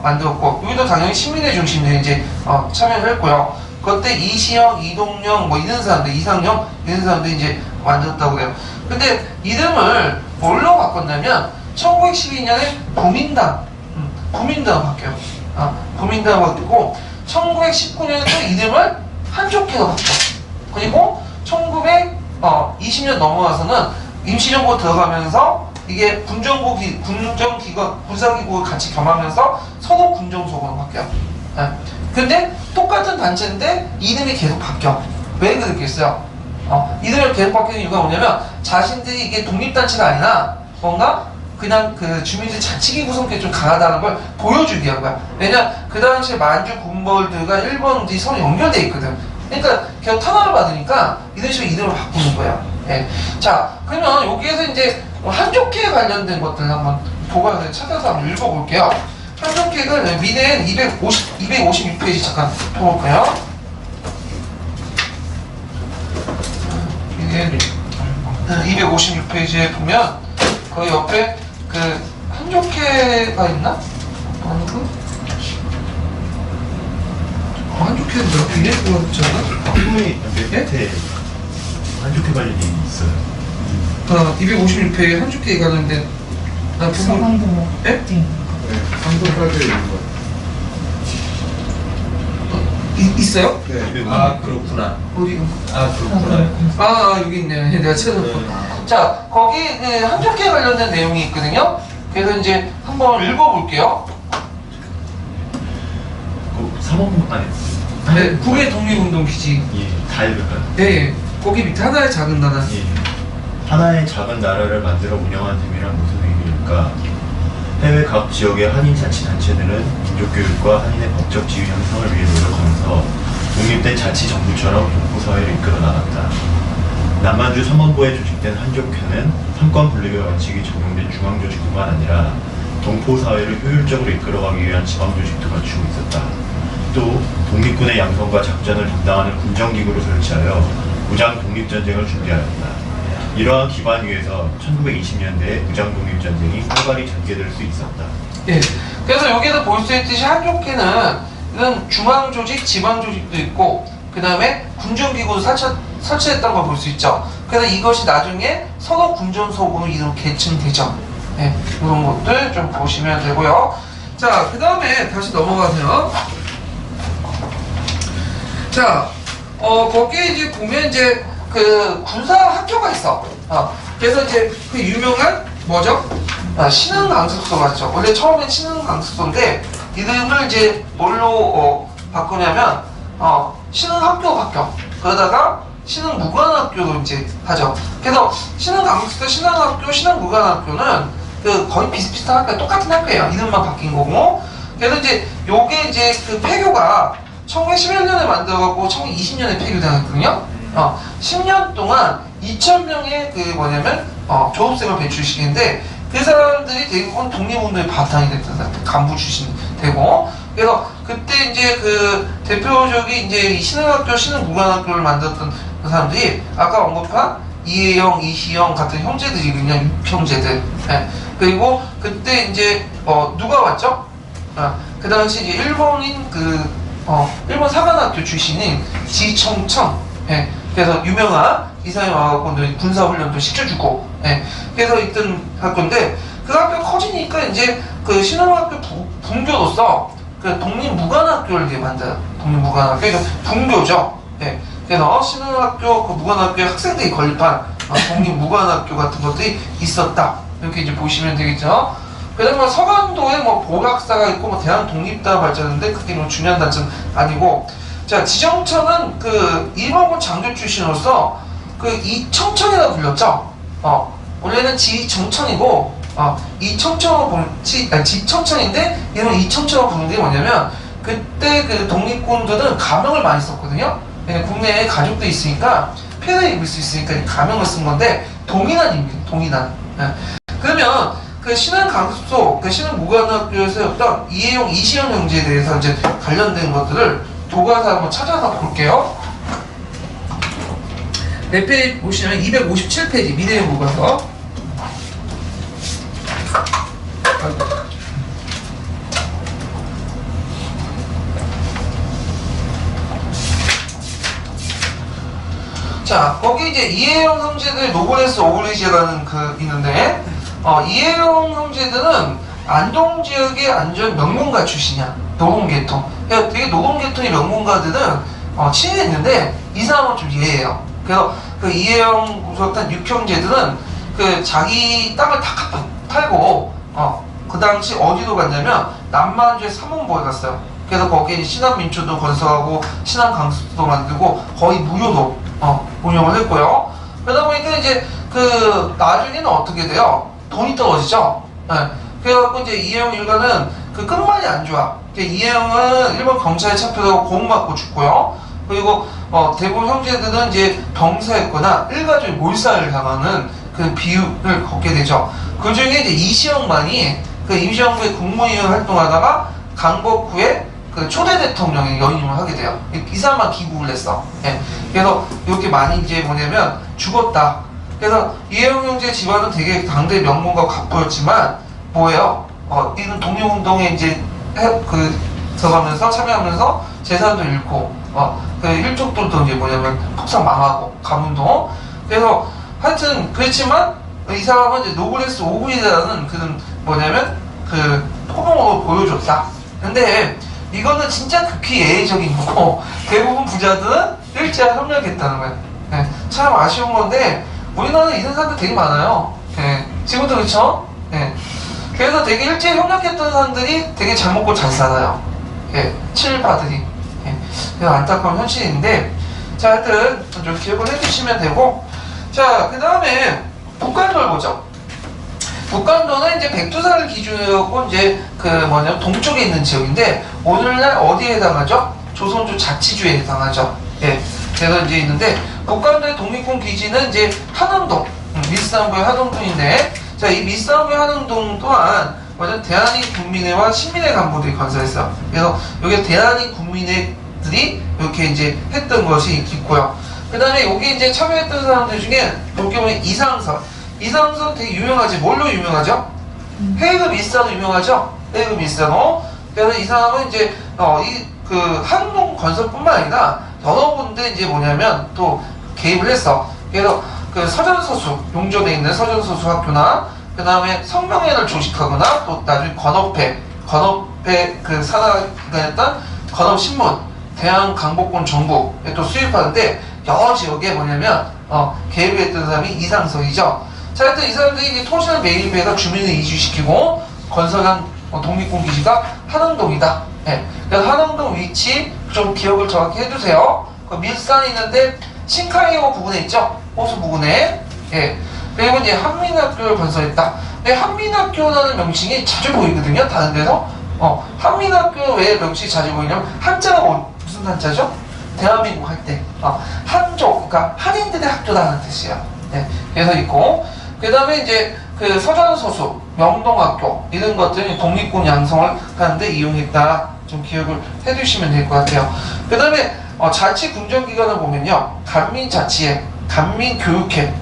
만들었고, 여기도 당연히 신민의 중심들이 이제, 참여를 했고요. 그때 이시영, 이동영, 이런 사람들, 이상영, 이런 사람들이 이제 만들었다고 해요. 근데 이름을 뭘로 바꿨냐면, 1912년에 부민당을 바뀌어요. 부민당을 바뀌고, 1919년에 또 이름을 한족회로 바꿔. 그리고 1920년 넘어가서는 임시정부 들어가면서 이게 군정기관, 군사기구를 같이 겸하면서 서로군정소국으로 바뀌어요. 근데 똑같은 단체인데 이름이 계속 바뀌어. 왜 그랬겠어요? 이름이 계속 바뀌는 이유가 뭐냐면 자신들이 이게 독립단체가 아니라 뭔가 그냥 주민들 자치기구 성격이 좀 강하다는 걸 보여주기 위한 거야. 왜냐, 그 당시에 만주 군벌들과 일본들이 서로 연결돼 있거든. 그러니까 계속 탄압을 받으니까 이런 식으로 이름을 바꾸는 거예요. 예. 자, 그러면 여기에서 이제 한족회에 관련된 것들 한번 보관을 찾아서 한번 읽어볼게요. 한족회는 미네는 256페이지 잠깐 펴볼까요? 미네 256페이지에 보면 그 옆에 한족회가 있나? 한족회는 뭐야? 비례구가 있잖아? 밑에 한족회 관련이 있어요. 256페이지에 한족회에 관련된 부분. 서간도. 예? 한족까지 있는 거. 있어요? 네. 그렇구나. 어디가? 그렇구나. 여기 있네요. 내가 찾아봤구나. 자, 거기 한족회 관련된 내용이 있거든요. 그래서 이제 한번 읽어볼게요. 삼원본 안에. 네, 국외 독립운동 기지. 예, 다 읽을까요? 네, 거기 밑에 하나의 작은 나라. 예. 하나의 작은 나라를 만들어 운영하는 셈이란 무슨 의미일까? 해외 각 지역의 한인 자치단체들은 민족교육과 한인의 법적 지위 형성을 위해 노력하면서 독립된 자치정부처럼 동포사회를 이끌어 나갔다. 남만주 삼원보에 조직된 한족회는 삼권 분립의 원칙이 적용된 중앙조직뿐만 아니라 동포사회를 효율적으로 이끌어가기 위한 지방조직도 갖추고 있었다. 또 독립군의 양성과 작전을 담당하는 군정기구를 설치하여 무장 독립전쟁을 준비하였다. 이러한 기반 위에서 1920년대에 무장 독립전쟁이 활발히 전개될 수 있었다. 예. 그래서 여기서 볼 수 있듯이 한족회는 이런 중앙조직, 지방조직도 있고, 그 다음에 군정기구도 설치했다는 걸 볼 수 있죠. 그래서 이것이 나중에 서로군정소국으로 이름 개칭되죠. 예. 이런 것들 좀 보시면 되고요. 자, 그 다음에 다시 넘어가세요. 자, 거기에 이제 보면 이제 군사 학교가 있어. 그래서 이제 그 유명한 뭐죠? 신흥강습소 맞죠? 원래 처음엔 신흥강습소인데 이름을 이제 뭘로 바꾸냐면 신흥학교 바뀌어. 그러다가 신흥무관학교로 이제 하죠. 그래서 신흥강북대 신흥학교, 신흥무관학교는 그 거의 비슷비슷한 학교, 똑같은 학교예요. 이름만 바뀐 거고. 그래서 이제 요게 이제 그 폐교가 1911년에 만들어갖고 1920년에 폐교되었거든요. 10년 동안 2,000명의 그 뭐냐면 졸업생을 배출시키는데 그 사람들이 대부분 독립운동의 바탕이 됐던 사람들, 간부 출신 되고. 그래서 그때 이제 그 대표적인 이제 이 신흥학교, 신흥무관학교를 만들었던 그 사람들이 아까 언급한 이혜영, 이희영 같은 형제들이거든요. 육형제들. 네. 그리고 그때 이제 누가 왔죠? 그 당시 이제 일본인 일본 사관학교 출신인 지청청. 예. 그래서 유명한 이 사람이 와갖고 군사훈련도 시켜주고. 예. 그래서 있던 학교인데 그 학교 커지니까 이제 그 신흥학교 분교로서 그 독립무관학교를 이제 만들어요. 독립무관학교. 그러니까 분교죠. 예. 그래서 신흥학교, 그 무관학교에 학생들이 건립한 독립무관학교 같은 것들이 있었다. 이렇게 이제 보시면 되겠죠. 그다음에 서간도에 뭐 보학사가 있고 뭐 대한 독립당 발전인데 그게 뭐 중요한 단체는 아니고. 자, 지정청은 그 일본군 장교 출신으로서 그 이청청이라고 불렸죠. 원래는 지정청이고 이청청으로 지청청인데 이런 이청청으로 부르는 게 뭐냐면 그때 그 독립군들은 가명을 많이 썼거든요. 국내에 가족도 있으니까 폐를 입을 수 있으니까 가명을 쓴 건데 동인한입니다. 동인한. 그러면 그 신흥강습소, 그 신흥무관학교에서였던 이혜영, 이시영 형제에 대해서 이제 관련된 것들을 교과서 한번 찾아서 볼게요. 몇 페이지 보시면 257페이지 미래의 교과서. 자, 거기 이제 이혜영 형제들 노블레스 오블리제라는 그 있는데, 이혜영 형제들은 안동 지역의 안전 명문가 출신이야. 노동계통. 그러니까 되게 노동계통의 명문가들은 친했는데 이 사람은 좀 예해요. 그래서 그 이혜영 우석한 육형제들은 그 자기 땅을 다 팔고 그 당시 어디로 갔냐면 남만주의 삼원보에 갔어요. 그래서 거기에 신안민초도 건설하고 신안강습도 만들고 거의 무료로 운영을 했고요. 그러다 보니까 이제 그 나중에는 어떻게 돼요? 돈이 떨어지죠. 네. 그래갖고 이제 이혜영 일가는 그 끝말이 안 좋아. 이혜영은 일본 경찰에 잡혀서 고문받고 죽고요. 그리고 대부분 형제들은 이제 병사했거나 일가족이 몰살을 당하는 그 비율을 걷게 되죠. 그 중에 이제 이시영만이 그 임시정부의 국무위원 활동하다가 강복 후에 그 초대 대통령에 연임을 하게 돼요. 이 사람만 기국을 했어. 예. 그래서 이렇게 많이 이제 뭐냐면 죽었다. 그래서 이혜영 형제 집안은 되게 당대 명문가 갑부였지만 뭐예요? 이런 독립운동에 이제 들어가면서 참여하면서 재산도 잃고 그 일족들도 이제 뭐냐면 폭삭 망하고 가문도. 그래서 하여튼 그렇지만 이 사람은 이제 노블레스 오브이라는 그런 뭐냐면 그 토봉으로 보여줬다. 근데 이거는 진짜 극히 예외적인 거고 대부분 부자들은 일제와 협력했다는 거예요. 네, 참 아쉬운 건데 우리나라에 이런 사람들 되게 많아요. 네, 지금도 그렇죠? 네. 그래서 되게 일제에 협력했던 사람들이 되게 잘 먹고 잘 살아요. 예, 칠바들이. 예, 그래서 안타까운 현실인데, 자, 하여튼 좀 기억을 해주시면 되고, 자, 그 다음에 북한도를 보죠. 북한도는 이제 백두산을 기준으로 이제 그 뭐냐면 동쪽에 있는 지역인데, 오늘날 어디에 해당하죠? 조선주 자치주에 해당하죠. 예, 그래서 이제 있는데, 북한도의 독립군 기지는 이제 한흥동, 밀산부의 한흥동인데, 자, 이 밀산부의 한흥동 또한 완전 대한민 국민회와 신민회 간부들이 건설했어요. 그래서 여기 대한민 국민회들이 이렇게 이제 했던 것이 있고요. 그 다음에 여기 이제 참여했던 사람들 중에 볼게 보면 이상선 되게 유명하지. 뭘로 유명하죠? 헤이그 밀사로 유명하죠? 헤이그 밀사로. 그래서 이 사람은 이제 이 그 한흥동 건설뿐만 아니라 여러 군데 이제 뭐냐면 또 개입을 했어. 그래서 그 서전서수, 용조에 있는 서전서수 학교나 그 다음에 성명회를 조직하거나 또 나중에 건업회 그 산하가 했던 건업신문, 대한강복군 정부에 또 수입하는데 여러 지역에 뭐냐면 개입을 했던 사람이 이상석이죠. 자, 하여튼 이 사람들이 이제 토지를 매입해서 주민을 이주시키고 건설한 독립군 기지가 한흥동이다. 예. 그래서 한흥동 위치 좀 기억을 정확히 해두세요. 그 밀산이 있는데 신카이오 부근에 있죠. 호수 부근에. 예. 그리고 이제 한민학교를 건설했다. 근데 한민학교라는 명칭이 자주 보이거든요. 다른 데서. 한민학교 왜 명칭이 자주 보이냐면 한자가 무슨 한자죠? 대한민국 할 때 한족, 그러니까 한인들의 학교라는 뜻이에요. 네, 그래서 있고 그 다음에 이제 그 서산소수, 명동학교 이런 것들이 독립군 양성을 하는데 이용했다. 좀 기억을 해두시면 될 것 같아요. 그 다음에 자치 군정기관을 보면요, 간민자치회, 간민교육회.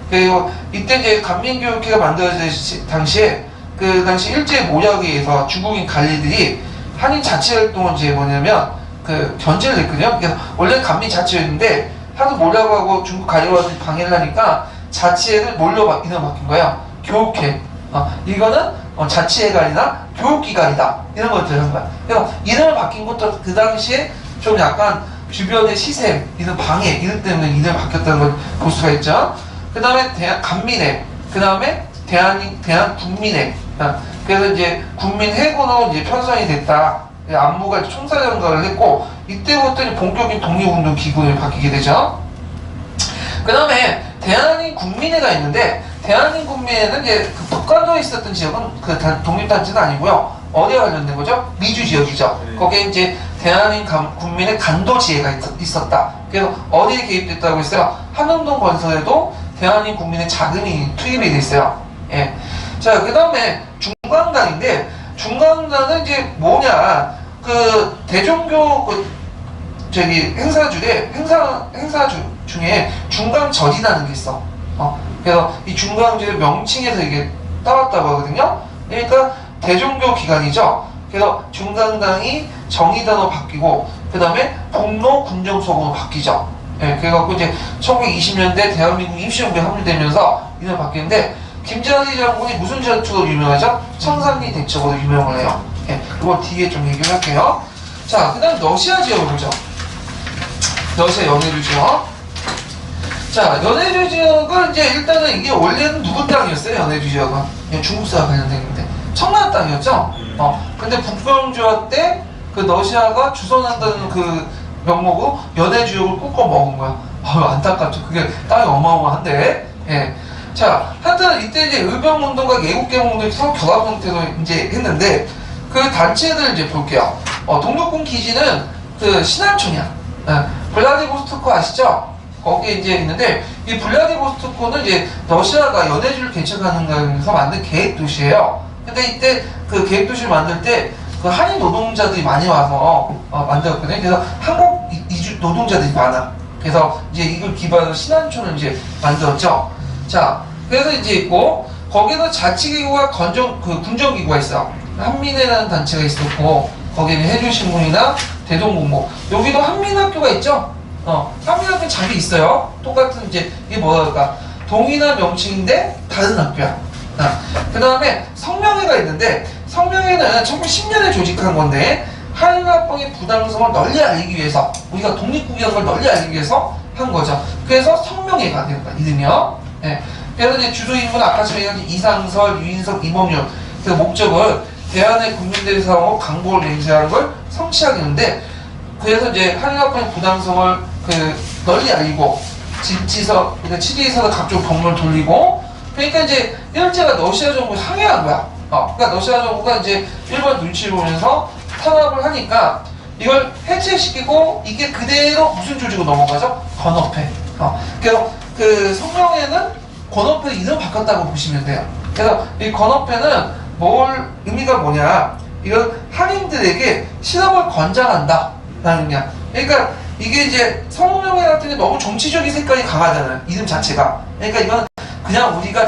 그리고 이때 이제 간민교육회가 만들어질 당시에 그 당시 일제 모략에 의해서 중국인 관리들이 한인 자치 활동을 이제 뭐냐면 그 견제를 했거든요. 그래서 원래 간민자치회였는데 하도 몰라고 하고 중국 관리와들이 방해를 하니까 자치회를 이름을 바뀐 거예요. 교육회. 이거는 자치회가 아니라 교육기관이다. 이런 것들을 한 거야. 그래서 이름을 바뀐 것도 그 당시에 좀 약간 주변의 시샘, 이런 방해, 이런 때문에 이름을 바뀌었다는 걸 볼 수가 있죠. 그 다음에 간민회, 그 다음에 대한국민회. 그래서 이제 국민회군으로 이제 편성이 됐다. 안무가 총사령관을 했고 이때부터 본격적인 독립운동 기구로 바뀌게 되죠. 그 다음에 대한민국민회가 있는데 대한민국민회는 이제 그 북한도에 있었던 지역은 그 독립단체는 아니고요. 어디에 관련된 거죠? 미주 지역이죠. 거기에 이제 대한민국민회 간도지회가 있었다. 그래서 어디에 개입됐다고 했어요? 한흥동 건설에도 대한민국민회 자금이 투입이 됐어요. 예. 자, 그 다음에 중광단인데 중광단은 이제 뭐냐, 그 대종교 행사 중에 중광절이라는 게 있어. 그래서 이 중광절 명칭에서 이게 따왔다고 하거든요. 그러니까 대종교 기관이죠. 그래서 중광당이 정의단으로 바뀌고 그 다음에 북로 군정소으로 바뀌죠. 예, 그래갖고 이제 1920년대 대한민국 임시정부에 합류되면서 이름이 바뀌는데 김정일 장군이 무슨 전투로 유명하죠? 청산리 대첩으로 유명을 해요. 예, 이거 뒤에 좀 얘기를 할게요. 자, 그 다음 러시아 지역을 보죠. 러시아 연해주 지역. 자, 연해주 지역은 이제 일단은 이게 원래는 누군 땅이었어요, 연해주 지역은. 중국사와 관련된 건데. 청나라 땅이었죠? 근데 북병조화 때 그 러시아가 주선한다는 그 명목으로 연해주 지역을 꽂고 먹은 거야. 안타깝죠. 그게 땅이 어마어마한데. 예. 자, 하여튼 이때 이제 의병운동과 애국개몽운동이 서로 결합 형태로 이제 했는데 그 단체들 이제 볼게요. 독립군 기지는 그 신안촌이야. 블라디보스토크 아시죠? 거기에 이제 있는데 이 블라디보스토크는 이제 러시아가 연해주를 개척하는 거에서 만든 계획 도시예요. 근데 이때 그 계획 도시를 만들 때 그 한인 노동자들이 많이 와서 만들었거든요. 그래서 한국 이주 노동자들이 많아. 그래서 이제 이걸 기반으로 신안촌을 이제 만들었죠. 자, 그래서 이제 있고 거기는 자치기구와 군정기구가 있어. 한민회라는 단체가 있었고 거기는 해주신문이나 대동공모, 여기도 한민학교가 있죠. 한민학교는 자기 있어요. 똑같은 이제 이게 뭐랄까 동일한 명칭인데 다른 학교야. 그 다음에 성명회가 있는데 성명회는 1910년에 조직한 건데 한일합방의 부당성을 널리 알리기 위해서 우리가 독립국이라는 걸 널리 알리기 위해서 한 거죠. 그래서 성명회가 되는 거야, 이름이요. 네. 그래서 이제 주도인물은 아까처럼 얘기한 이상설, 유인석, 이몽윤. 그 목적은 대한의 국민들의 상호 강보를 맹세하는 걸 성취하겠는데, 그래서 이제 한일합방의 부당성을 널리 알리고 진지서, 그러니까 치리에서 각종 법문을 돌리고, 그러니까 이제 일제가 러시아 정부에 항의한 거야. 그러니까 러시아 정부가 이제 일본 눈치를 보면서 탄압을 하니까 이걸 해체시키고 이게 그대로 무슨 조직으로 넘어가죠? 건업회. 그래서 그 성명회는 건업회 이름 바꿨다고 보시면 돼요. 그래서 이 건업회는 의미가 뭐냐? 이건 한인들에게 실업을 권장한다 라는 거야. 그러니까 이게 이제 성명회 같은 게 너무 정치적인 색깔이 강하잖아요. 이름 자체가. 그러니까 이건 그냥 우리가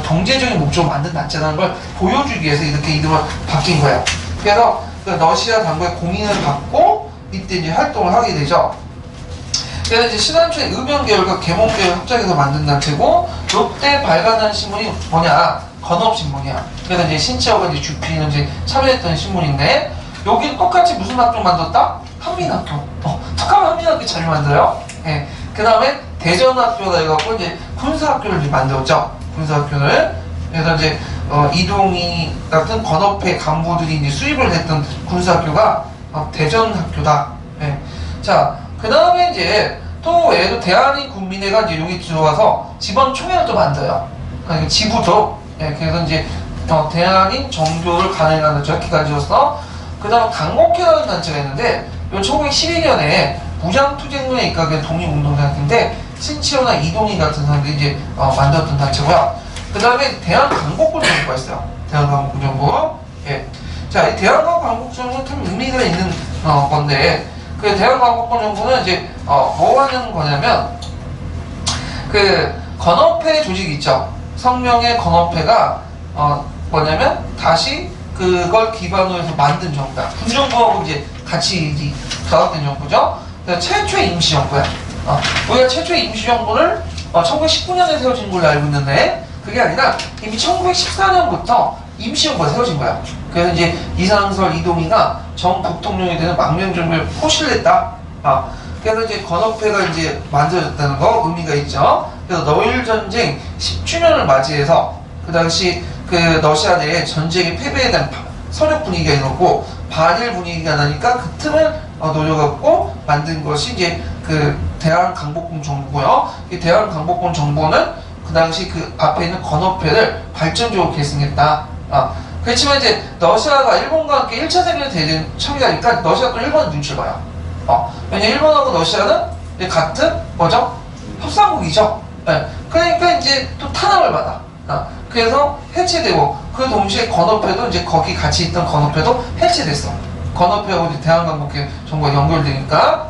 경제적인 목적으로 만든 단체라는 걸 보여주기 위해서 이렇게 이름을 바뀐 거예요. 그래서 그 러시아 당국의 공인을 받고 이때 이제 활동을 하게 되죠. 그래서 이제 신안촌의 의병계열과 계몽계열 합작해서 만든 단체고, 이때 발간한 신문이 뭐냐? 건업신문이야. 그래서 이제 신치어가 이제 주필은 이제 참여했던 신문인데, 여기는 똑같이 무슨 학교 만들었다? 한민학교. 특함 한민학교 잘 만들어요. 예. 그 다음에 대전학교다 해갖고 이제 군사학교를 이제 만들었죠. 군사학교를. 그래서 이제 이동희 같은 건업회 간부들이 이제 수립을 했던 군사학교가 대전학교다. 예. 자, 그 다음에 이제 또 외에도 대한인 국민회가 이제 여기 들어와서 지방 총회를 또 만들어요. 그러니까 지부도. 예, 그래서 이제 대한인 정교를 가능하는 기관지로서 그 다음 강목회라는 단체가 있는데 요 1912년에 무장투쟁로에 입각한 독립운동단체인데 신치호나 이동희 같은 사람들이 이제 만들었던 단체고요. 그 다음에 대한강복군정부가 있어요. 대한강복군정부. 예. 자, 이 대한강복군정부는 참 의미가 있는 건데 그 대한강복군정부는 이제 뭐 하는 거냐면 그 건업회 조직이 있죠. 성명의 건업회가 뭐냐면 다시 그걸 기반으로 해서 만든 정부야. 군정부하고 이제 같이 결합된 정부죠. 그래서 최초의 임시정부야. 우리가 최초의 임시정부를 1919년에 세워진 걸로 알고 있는데 그게 아니라 이미 1914년부터 임시정부가 세워진 거야. 그래서 이제 이상설, 이동희가 정 부통령이 되는 망명정부에 포실을 했다. 그래서 이제 건업회가 이제 만들어졌다는 거 의미가 있죠. 그래서 러일 전쟁 10주년을 맞이해서 그 당시 그 러시아 내에 전쟁에 패배에 대한 서력 분위기가 있었고 반일 분위기가 나니까 그 틈을 노려갖고 만든 것이 이제 그 대한강복군 정부고요. 이 대한강복군 정부는 그 당시 그 앞에 있는 건업회를 발전적으로 계승했다. 그렇지만 이제 러시아가 일본과 함께 1차 세계대전 참여하니까 러시아가 또 일본을 눈치를 봐요. 왜냐면 일본하고 러시아는 같은 뭐죠? 협상국이죠. 네. 그러니까 이제 또 탄압을 받아. 그래서 해체되고 그 동시에 건업회도 이제 거기 같이 있던 건업회도 해체됐어. 건업회하고 이제 대한강복회 정부가 연결되니까.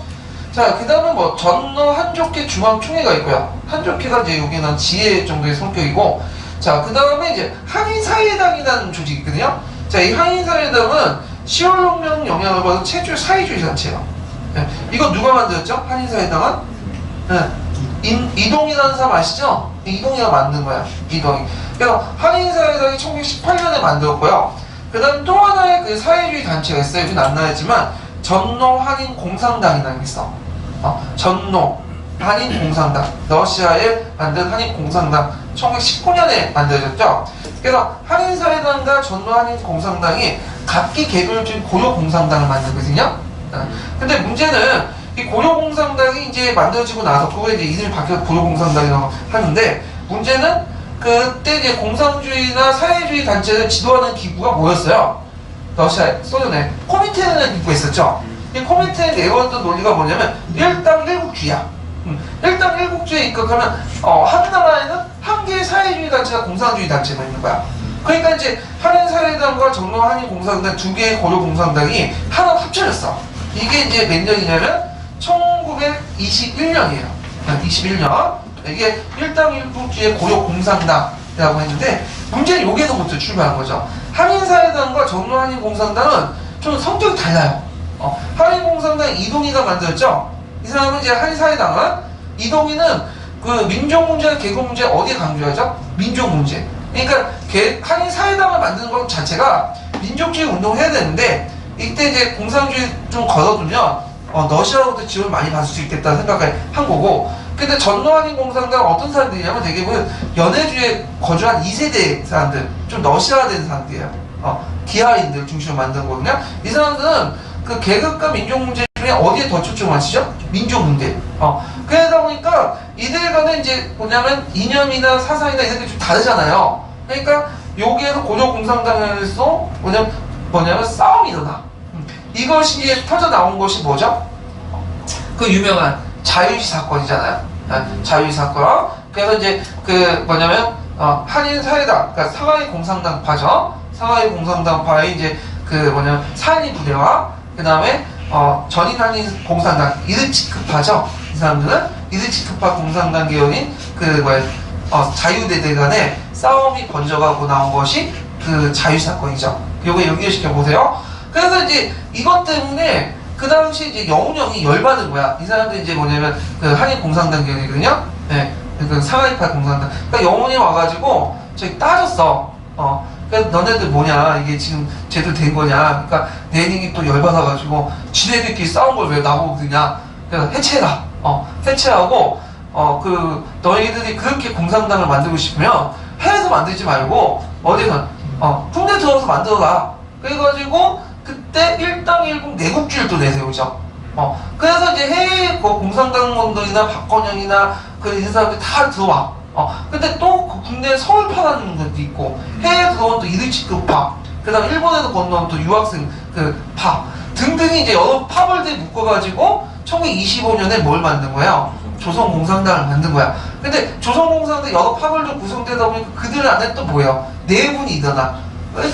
자, 그 다음에 뭐 전노 한족회 중앙총회가 있고요. 한족회가 이제 여기는 지혜 정도의 성격이고, 자, 그 다음에 이제 한인사회당이라는 조직이 있거든요. 자, 이 한인사회당은 10월혁명 영향을 받은 최초의 사회주의 단체예요. 네. 이거 누가 만들었죠? 한인사회당은? 네. 이동이라는 사람 아시죠? 이동이가 만든 거야. 이동이. 그래서 한인사회당이 1918년에 만들었고요. 그 다음 또 하나의 그 사회주의 단체가 있어요. 여기는 안 나왔지만 전노 한인 공산당이라는 게 있어. 전노 한인 공산당. 러시아에 만든 한인 공산당. 1919년에 만들어졌죠. 그래서 한인사회당과 전노 한인 공산당이 각기 개별적인 고려 공산당을 만들거든요. 근데 문제는 이 고려공산당이 이제 만들어지고 나서 그거에 이제 이름이 바뀌어서 고려공산당이라고 하는데 문제는 그때 이제 공산주의나 사회주의 단체를 지도하는 기구가 뭐였어요? 러시아, 소련에 코미테라는 기구가 있었죠. 이 코미테에 내걸었던 논리가 뭐냐면 일당 일국주의야. 일당 일국주의에 입각하면 한 나라에는 한 개의 사회주의 단체가 공산주의 단체가 있는 거야. 그러니까 이제 한인사회당과 전노 한인공산당 두 개의 고려공산당이 하나 합쳐졌어. 이게 이제 몇 년이냐면 1921년이에요. 21년. 이게 일당 일국주의 고려 공산당이라고 했는데 문제는 여기서부터 출발한 거죠. 한인사회당과 전노 한인공산당은 좀 성격이 달라요. 한인공산당 이동희가 만들었죠. 이 사람은 이제 한인사회당은 이동희는 그 민족문제와 계급문제 어디에 강조하죠? 민족문제. 그러니까 한인사회당을 만드는 것 자체가 민족주의 운동을 해야 되는데 이때 이제 공산주의 좀 걸어두면 러시아로부터 지원을 많이 받을 수 있겠다는 생각을 한 거고, 근데 전노 한인 공산당 어떤 사람들이냐면 대부분 연해주에 거주한 2세대 사람들, 좀 러시아화된 사람들이에요. 기하인들 중심으로 만든 거거든요. 이 사람들은 그 계급과 민족 문제 중에 어디에 더 초점을 맞추죠? 민족 문제. 그러다 보니까 이들 간에 이제 뭐냐면 이념이나 사상이나 이런 게 좀 다르잖아요. 그러니까 여기에서 고려 공산당에서 뭐냐면 싸움이 일어나. 이것이 이제 터져 나온 것이 뭐죠? 그 유명한 자유시 사건이잖아요. 자유시 사건. 그래서 이제 그 한인사회당, 그러니까 상하이 공산당파죠. 상하이 공산당파의 이제 그 사인이 부대와 그 다음에 전인 한인 공산당 이르치크파죠. 이 사람들은 이르치크파 공산당 계열인 자유대대 간의 싸움이 번져가고 나온 것이 그 자유시 사건이죠. 요거 연결시켜 보세요. 그래서 이제 이것 때문에 그 당시 이제 여운형이 열받은 거야. 이 사람들이 이제 그 한인 공산당 계열이거든요. 네, 그 상하이파 공산당. 그러니까 여운이 와가지고 저기 따졌어. 그래서 너네들 뭐냐, 이게 지금 제대로 된 거냐. 그러니까 레닌이 또 열받아가지고 지네들끼리 싸운 걸 왜 나보고 그러냐. 그래서 해체해라. 해체하고 너희들이 그렇게 공산당을 만들고 싶으면 해외에서 만들지 말고 어디서 국내 들어서 만들어라. 그래가지고 그때 일당1국 내국주의를 또 내세우죠. 그래서 이제 해외 공산당 원들이나 박건영이나 이런 사람들이 다 들어와. 근데 또 국내 서울 파라는 것도 있고, 해외에 들어온 또 이르치크파, 그 다음에 일본에서 건너온 또 유학생 파 등등이 이제 여러 파벌들이 묶어가지고 1925년에 뭘 만든 거예요? 조선공산당을 만든 거야. 근데 조선공산당 여러 파벌들 구성되다 보니까 그들 안에 또 뭐예요? 내분이 일어나.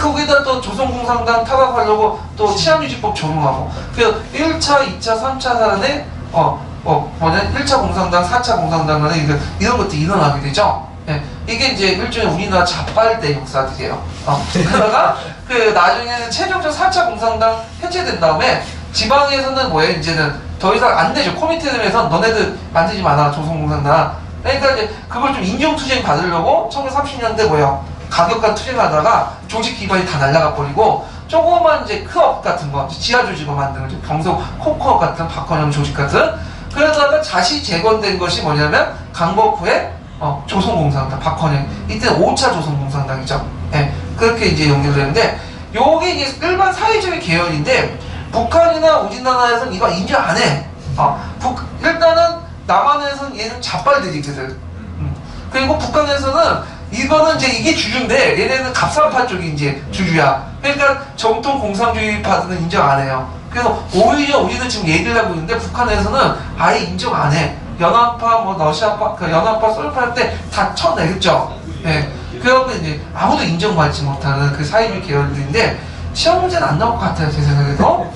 거기다 또 조선공산당 타박하려고 또 치안유지법 적용하고. 그래서 1차, 2차, 3차 사안에 1차 공산당, 4차 공산당 간에 이런 것들이 일어나게 되죠. 예, 이게 이제 일종의 우리나라 자빨대 역사들이에요. 그러다가 나중에는 최종적 4차 공산당 해체된 다음에 지방에서는 뭐예요? 이제는 더 이상 안 되죠. 코미테들에서 너네들 만들지 마라, 조선공산당. 그러니까 이제 그걸 좀 인정투쟁 받으려고 1930년대 뭐예요? 가격과 투쟁하다가 조직 기반이 다 날아가 버리고 조그만 이제 크업 같은 거, 지하 조직을 만드는 거죠. 경성 콩크업 같은 박헌영 조직 같은. 그러다가 다시 재건된 것이 뭐냐면 강복 후에 조선공산당 박헌영. 이때는 5차 조선공산당이죠. 예, 그렇게 이제 연결되는데 요게 이제 일반 사회주의 계열인데 북한이나 우리나라에서는 이거 인정 안 해. 일단은 남한에서는 얘는 자빨들이거든. 그리고 북한에서는 이거는 이제 이게 주주인데 얘네는 갑산파 쪽이 이제 주주야. 그러니까 정통 공산주의 파들은 인정 안 해요. 그래서 오히려 우리는 지금 얘기를 하고 있는데 북한에서는 아예 인정 안 해. 연합파, 러시아파, 연합파, 소련파 할 때 다 쳐내겠죠. 예. 그래갖고 이제 아무도 인정받지 못하는 그 사회주의 계열들인데 시험 문제는 안 나올 것 같아요, 제 생각에도.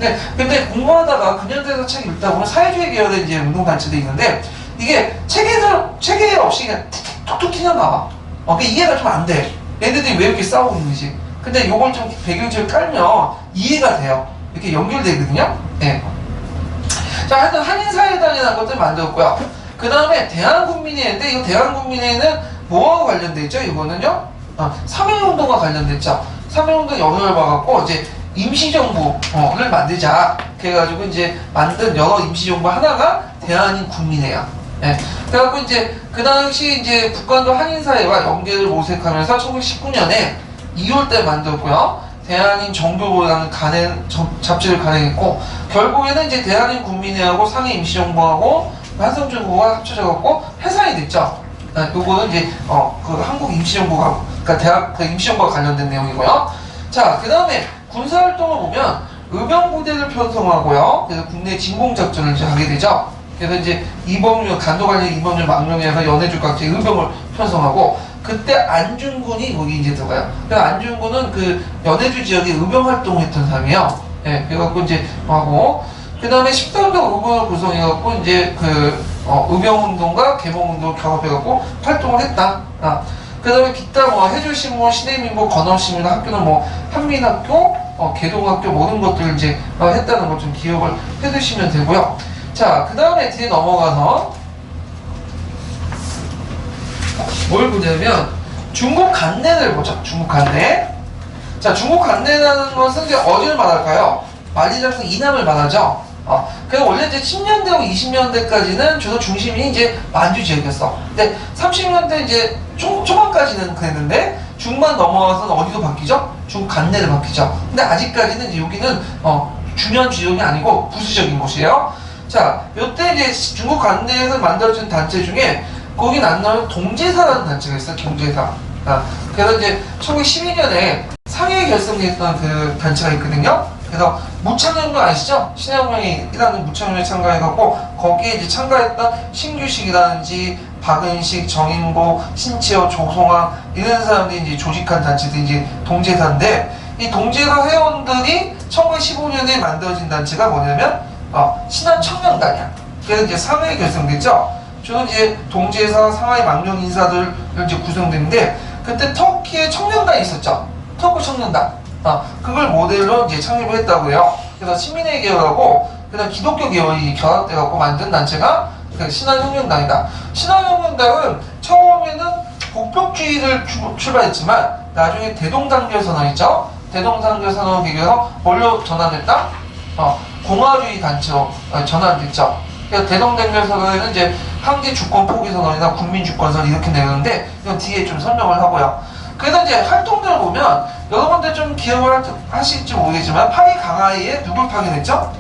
예. 근데 공부하다가 근현대에서 책 읽다 보면 사회주의 계열의 이제 운동단체들이 있는데 이게 체계 없이 그냥 툭툭 튀어나와. 그러니까 이해가 좀 안 돼. 얘네들이 왜 이렇게 싸우고 있는지. 근데 요걸 좀 배경지를 깔면 이해가 돼요. 이렇게 연결되거든요. 예. 자, 하여튼 한인사회당이라는 것들 만들었고요. 그 다음에 대한국민회인데, 이거 대한국민회는 뭐하고 관련돼 있죠? 이거는요? 삼일운동과 관련됐죠. 삼일운동 영향을 받았고, 이제 임시정부를 만들자. 그래가지고 이제 만든 여러 임시정부 하나가 대한인국민회야. 예. 그래갖고 이제 그 당시 이제 북한도 한인사회와 연계를 모색하면서 1919년에 2월때 만들었고요. 대한인 정교부라는 잡지를 간행했고, 결국에는 이제 대한인 국민회하고 상해 임시정부하고 한성정부가 합쳐져갖고 해산이 됐죠. 요거는 이제 그 한국 임시정부가, 그러니까 그 임시정부가 관련된 내용이고요. 자, 그 다음에 군사활동을 보면 의병부대를 편성하고요. 그래서 국내 진공작전을 이제 하게 되죠. 그래서 이제 간도관리 이범률 망명해서 연해주 각지 의병을 편성하고, 그때 안중근이 거기 이제 들어가요. 그래서 안중근은 그 연해주 지역에 의병 활동을 했던 사람이에요. 예, 그래갖고 이제 하고, 그 다음에 13대 의병을 구성해갖고 이제 의병운동과 개봉운동을 결합해갖고 활동을 했다. 그 다음에 기타 해주신문, 신해민보, 건원시민 학교는 한민학교, 개동학교 모든 것들을 이제 했다는 걸 좀 기억을 해두시면 되고요. 자, 그 다음에 뒤에 넘어가서 뭘 보냐면 중국 간내를 보죠. 중국 간내. 자, 중국 간내라는 것은 이제 어디를 말할까요? 만리장성 이남을 말하죠. 그래서 원래 이제 10년대하고 20년대까지는 주로 중심이 이제 만주 지역이었어. 근데 30년대 이제 초반까지는 그랬는데 중반 넘어와서는 어디로 바뀌죠? 중국 간내를 바뀌죠. 근데 아직까지는 이제 여기는 중요한 지역이 아니고 부수적인 곳이에요. 자, 요때 이제 중국 간내에서 만들어진 단체 중에 거긴 안 나오는 동제사라는 단체가 있어요. 동제사. 그래서 이제 1912년에 상해에 결성됐던 그 단체가 있거든요. 그래서 무창연도 아시죠? 신해혁명이 일하는 무창연에 참가해갖고 거기에 이제 참가했던 신규식이라든지 박은식, 정인보, 신치어, 조송아 이런 사람들이 이제 조직한 단체들이 이제 동제사인데, 이 동제사 회원들이 1915년에 만들어진 단체가 뭐냐면 신한청명단이야. 그래서 이제 상해에 결성됐죠. 주로 이제 동제사, 상하이 망명 인사들 이제 구성됐는데, 그때 터키에 청년단이 있었죠. 터키 청년단. 그걸 모델로 이제 창립을 했다고 해요. 그래서 시민회 계열하고 그다음 기독교 계열이 결합돼갖고 만든 단체가 그 신한혁명당이다. 신한혁명당은 처음에는 복벽주의를 출발했지만 나중에 대동단결 선언 있죠. 대동단결 선언을 계기해서 뭘로 전환됐다? 공화주의 단체로 전환됐죠. 그러니까 대동단결선언에는 이제 한계 주권 포기 선언이나 국민 주권 선언 이렇게 내는데 이건 뒤에 좀 설명을 하고요. 그래서 이제 활동들을 보면 여러분들 좀 기억을 하실지 모르겠지만 파리 강하이에 누굴 파견했죠?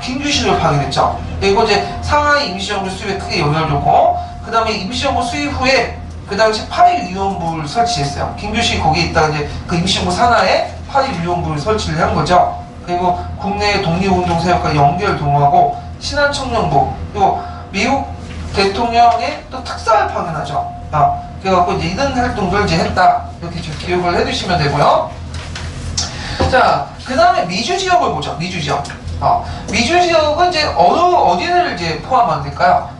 김규식을 파견했죠. 그리고 이제 상하이 임시정부 수립에 크게 영향을 줬고, 그 다음에 임시정부 수립 후에 그 당시 파리위원부를 설치했어요. 김규식이 거기에 있다가 이제 그 임시정부 산하에 파리위원부를 설치를 한 거죠. 그리고 국내 독립운동 세력과 연결동하고 신한청년부, 그리고 미국 대통령의 또 특사를 파견하죠. 그래갖고 이제 이런 활동들을 이제 했다. 이렇게 좀 기억을 해두시면 되고요. 자, 그 다음에 미주 지역을 보죠. 미주 지역. 미주 지역은 이제 어디를 이제 포함하면 될까요?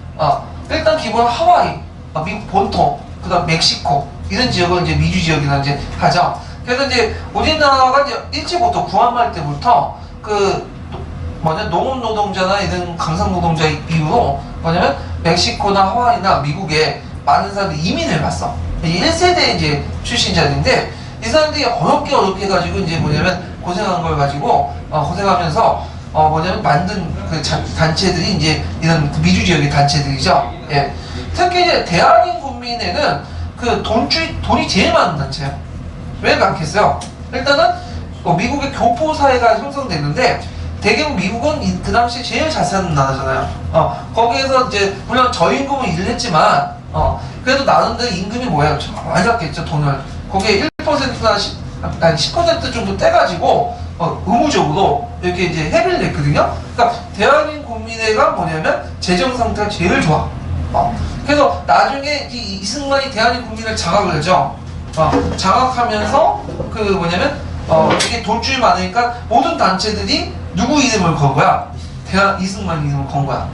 일단 기본 하와이, 미국 본토, 그 다음 멕시코, 이런 지역을 이제 미주 지역이라 이제 하죠. 그래서 이제 우리나라가 이제 일제부터 구한말 때부터 농업 노동자나 이런 강상 노동자 이후로 뭐냐면 멕시코나 하와이나 미국에 많은 사람들이 이민을 갔어. 1세대 이제 출신자들인데 이 사람들이 어렵게 해가지고 이제 뭐냐면 고생한 걸 가지고 고생하면서 뭐냐면 만든 그 단체들이 이제 이런 그 미주 지역의 단체들이죠. 예. 특히 이제 대한민국민에는 그 돈이 제일 많은 단체예요. 왜 그렇겠어요? 일단은 미국의 교포 사회가 형성되는데 대개는 미국은 그 당시 제일 잘 사는 나라잖아요. 거기에서 이제 물론 저임금은 일을 했지만 그래도 나름대로 임금이 뭐예요? 좀 많이 받겠죠, 돈을. 거기에 1%나 10% 정도 떼가지고 의무적으로 이렇게 이제 회비를 냈거든요. 그러니까 대한민국 국민회가 뭐냐면 재정 상태가 제일 좋아. 그래서 나중에 이승만이 대한민국 국민을 장악을 하죠. 장악하면서 그 뭐냐면 이게 돈줄이 많으니까 모든 단체들이 누구 이름을 건 거야? 이승만 이름을 건 거야.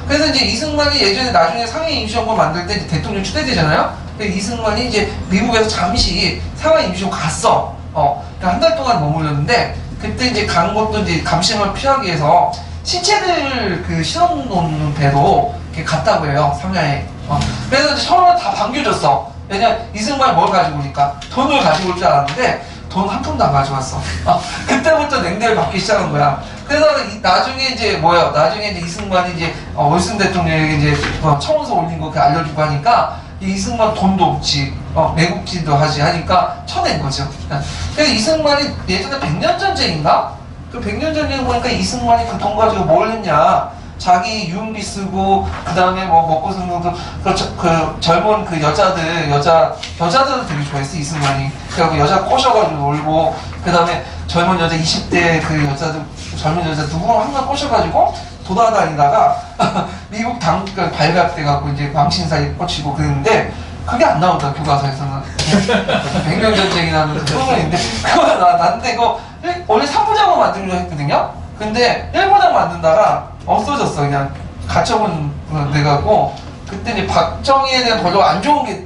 그래서 이제 이승만이 예전에 나중에 상해 임시정부 만들 때 이제 대통령 추대되잖아요. 이승만이 이제 미국에서 잠시 상해 임시정부 갔어. 그러니까 한 달 동안 머물렀는데 그때 이제 간 것도 이제 감시망을 피하기 위해서 신체들 그 실험 놓는 배로 이렇게 갔다고 해요. 상해에. 그래서 이제 처음에 다 반겨줬어. 왜냐면 이승만이 뭘 가지고 오니까 돈을 가지고 올 줄 알았는데 돈 한 푼도 안 가져왔어. 그때부터 냉대를 받기 시작한 거야. 그래서 나중에 이제 나중에 이제 이승만이 이제 월슨 대통령에게 이제 청원서 올린 거 알려주고 하니까 이승만 돈도 없지, 매국지도 하지 하니까 쳐낸 거죠. 그래서 이승만이 예전에 100년 전쟁인가? 그 100년 전쟁 보니까 이승만이 그 돈 가지고 뭘 했냐? 자기 유흥비 쓰고 그 다음에 먹고 쓰는 것도 그 젊은 그 여자들을 되게 좋아했어 이승만이. 그래갖고 여자 꼬셔가지고 놀고 그 다음에 젊은 여자 20대 그 여자들 젊은 여자 누구랑 항상 꼬셔가지고 돌아다니다가 미국 당국까지 발각돼갖고 이제 왕신사에 꽂히고 그랬는데 그게 안 나오더라 교과서에서는. 100년 전쟁이라는 그 소문인데 그거 나는데 이거 원래 3부작으로 만들려고 했거든요. 근데 1부작 만든다가 없어졌어. 그냥 가처분 돼갖고 그때 이제 박정희에 대한 별로 안 좋은 게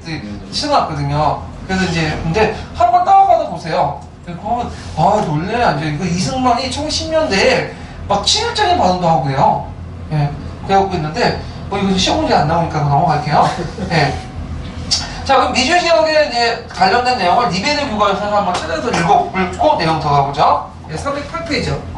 신났거든요. 그래서 이제 근데 한번 다운받아 보세요. 그러면 놀래 완전. 그 이승만이 1910년대에 막 친일적인 발언도 하고 그래요. 예, 그래갖고 있는데 이거 시험 문제 안 나오니까 넘어갈게요. 예. 자, 그럼 미주 지역에 이제 관련된 내용을 리베르 교과서에서 한번 찾아서 읽고 내용 더 가보죠. 예, 308페이지요.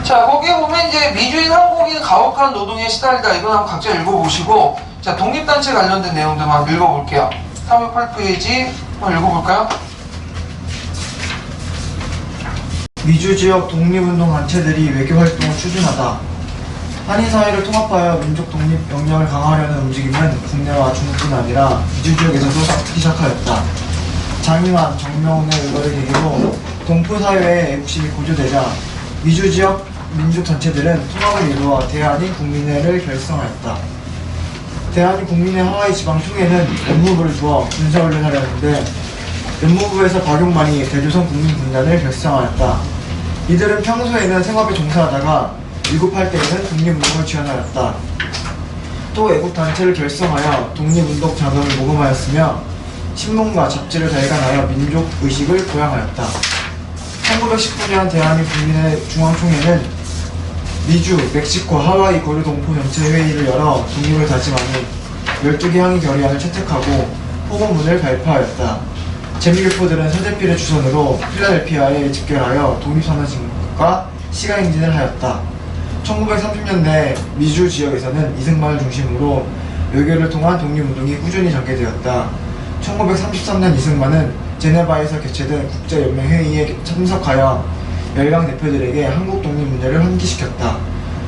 자, 거기에 보면 이제 미주인 한국인 가혹한 노동에 시달리다. 이건 한번 각자 읽어보시고, 자, 독립단체 관련된 내용도 막 읽어볼게요. 308페이지 한번 읽어볼까요? 미주 지역 독립운동 단체들이 외교 활동을 추진하다. 한인 사회를 통합하여 민족 독립 역량을 강화하려는 움직임은 국내와 중국뿐 아니라 미주 지역에서도 싹트기 시작하였다. 장희환, 정명훈의 의거를 계기로 동포 사회의 애국심이 고조되자 미주 지역 민족 단체들은 통합을 이루어 대한인 국민회를 결성하였다. 대한인 국민회 하와이 지방총회는 법무부를 두어 군사훈련을 하려는데 법무부에서 박용만이 대조선 국민군단을 결성하였다. 이들은 평소에는 생업에 종사하다가 위급할 때에는 독립운동을 지원하였다. 또 애국단체를 결성하여 독립운동 자금을 모금하였으며 신문과 잡지를 발간하여 민족의식을 보양하였다. 1919년 대한민 국민회 중앙총회는 미주, 멕시코, 하와이 거류 동포 전체 회의를 열어 독립을 다짐하니 12개 항의 결의안을 채택하고 포고문을 발표하였다. 재미교포들은 서대필의 주선으로 필라델피아에 집결하여 독립선언과 시가행진을 하였다. 1930년대 미주 지역에서는 이승만을 중심으로 외교를 통한 독립운동이 꾸준히 전개되었다. 1933년 이승만은 제네바에서 개최된 국제연맹회의에 참석하여 열강 대표들에게 한국 독립 문제를 환기시켰다.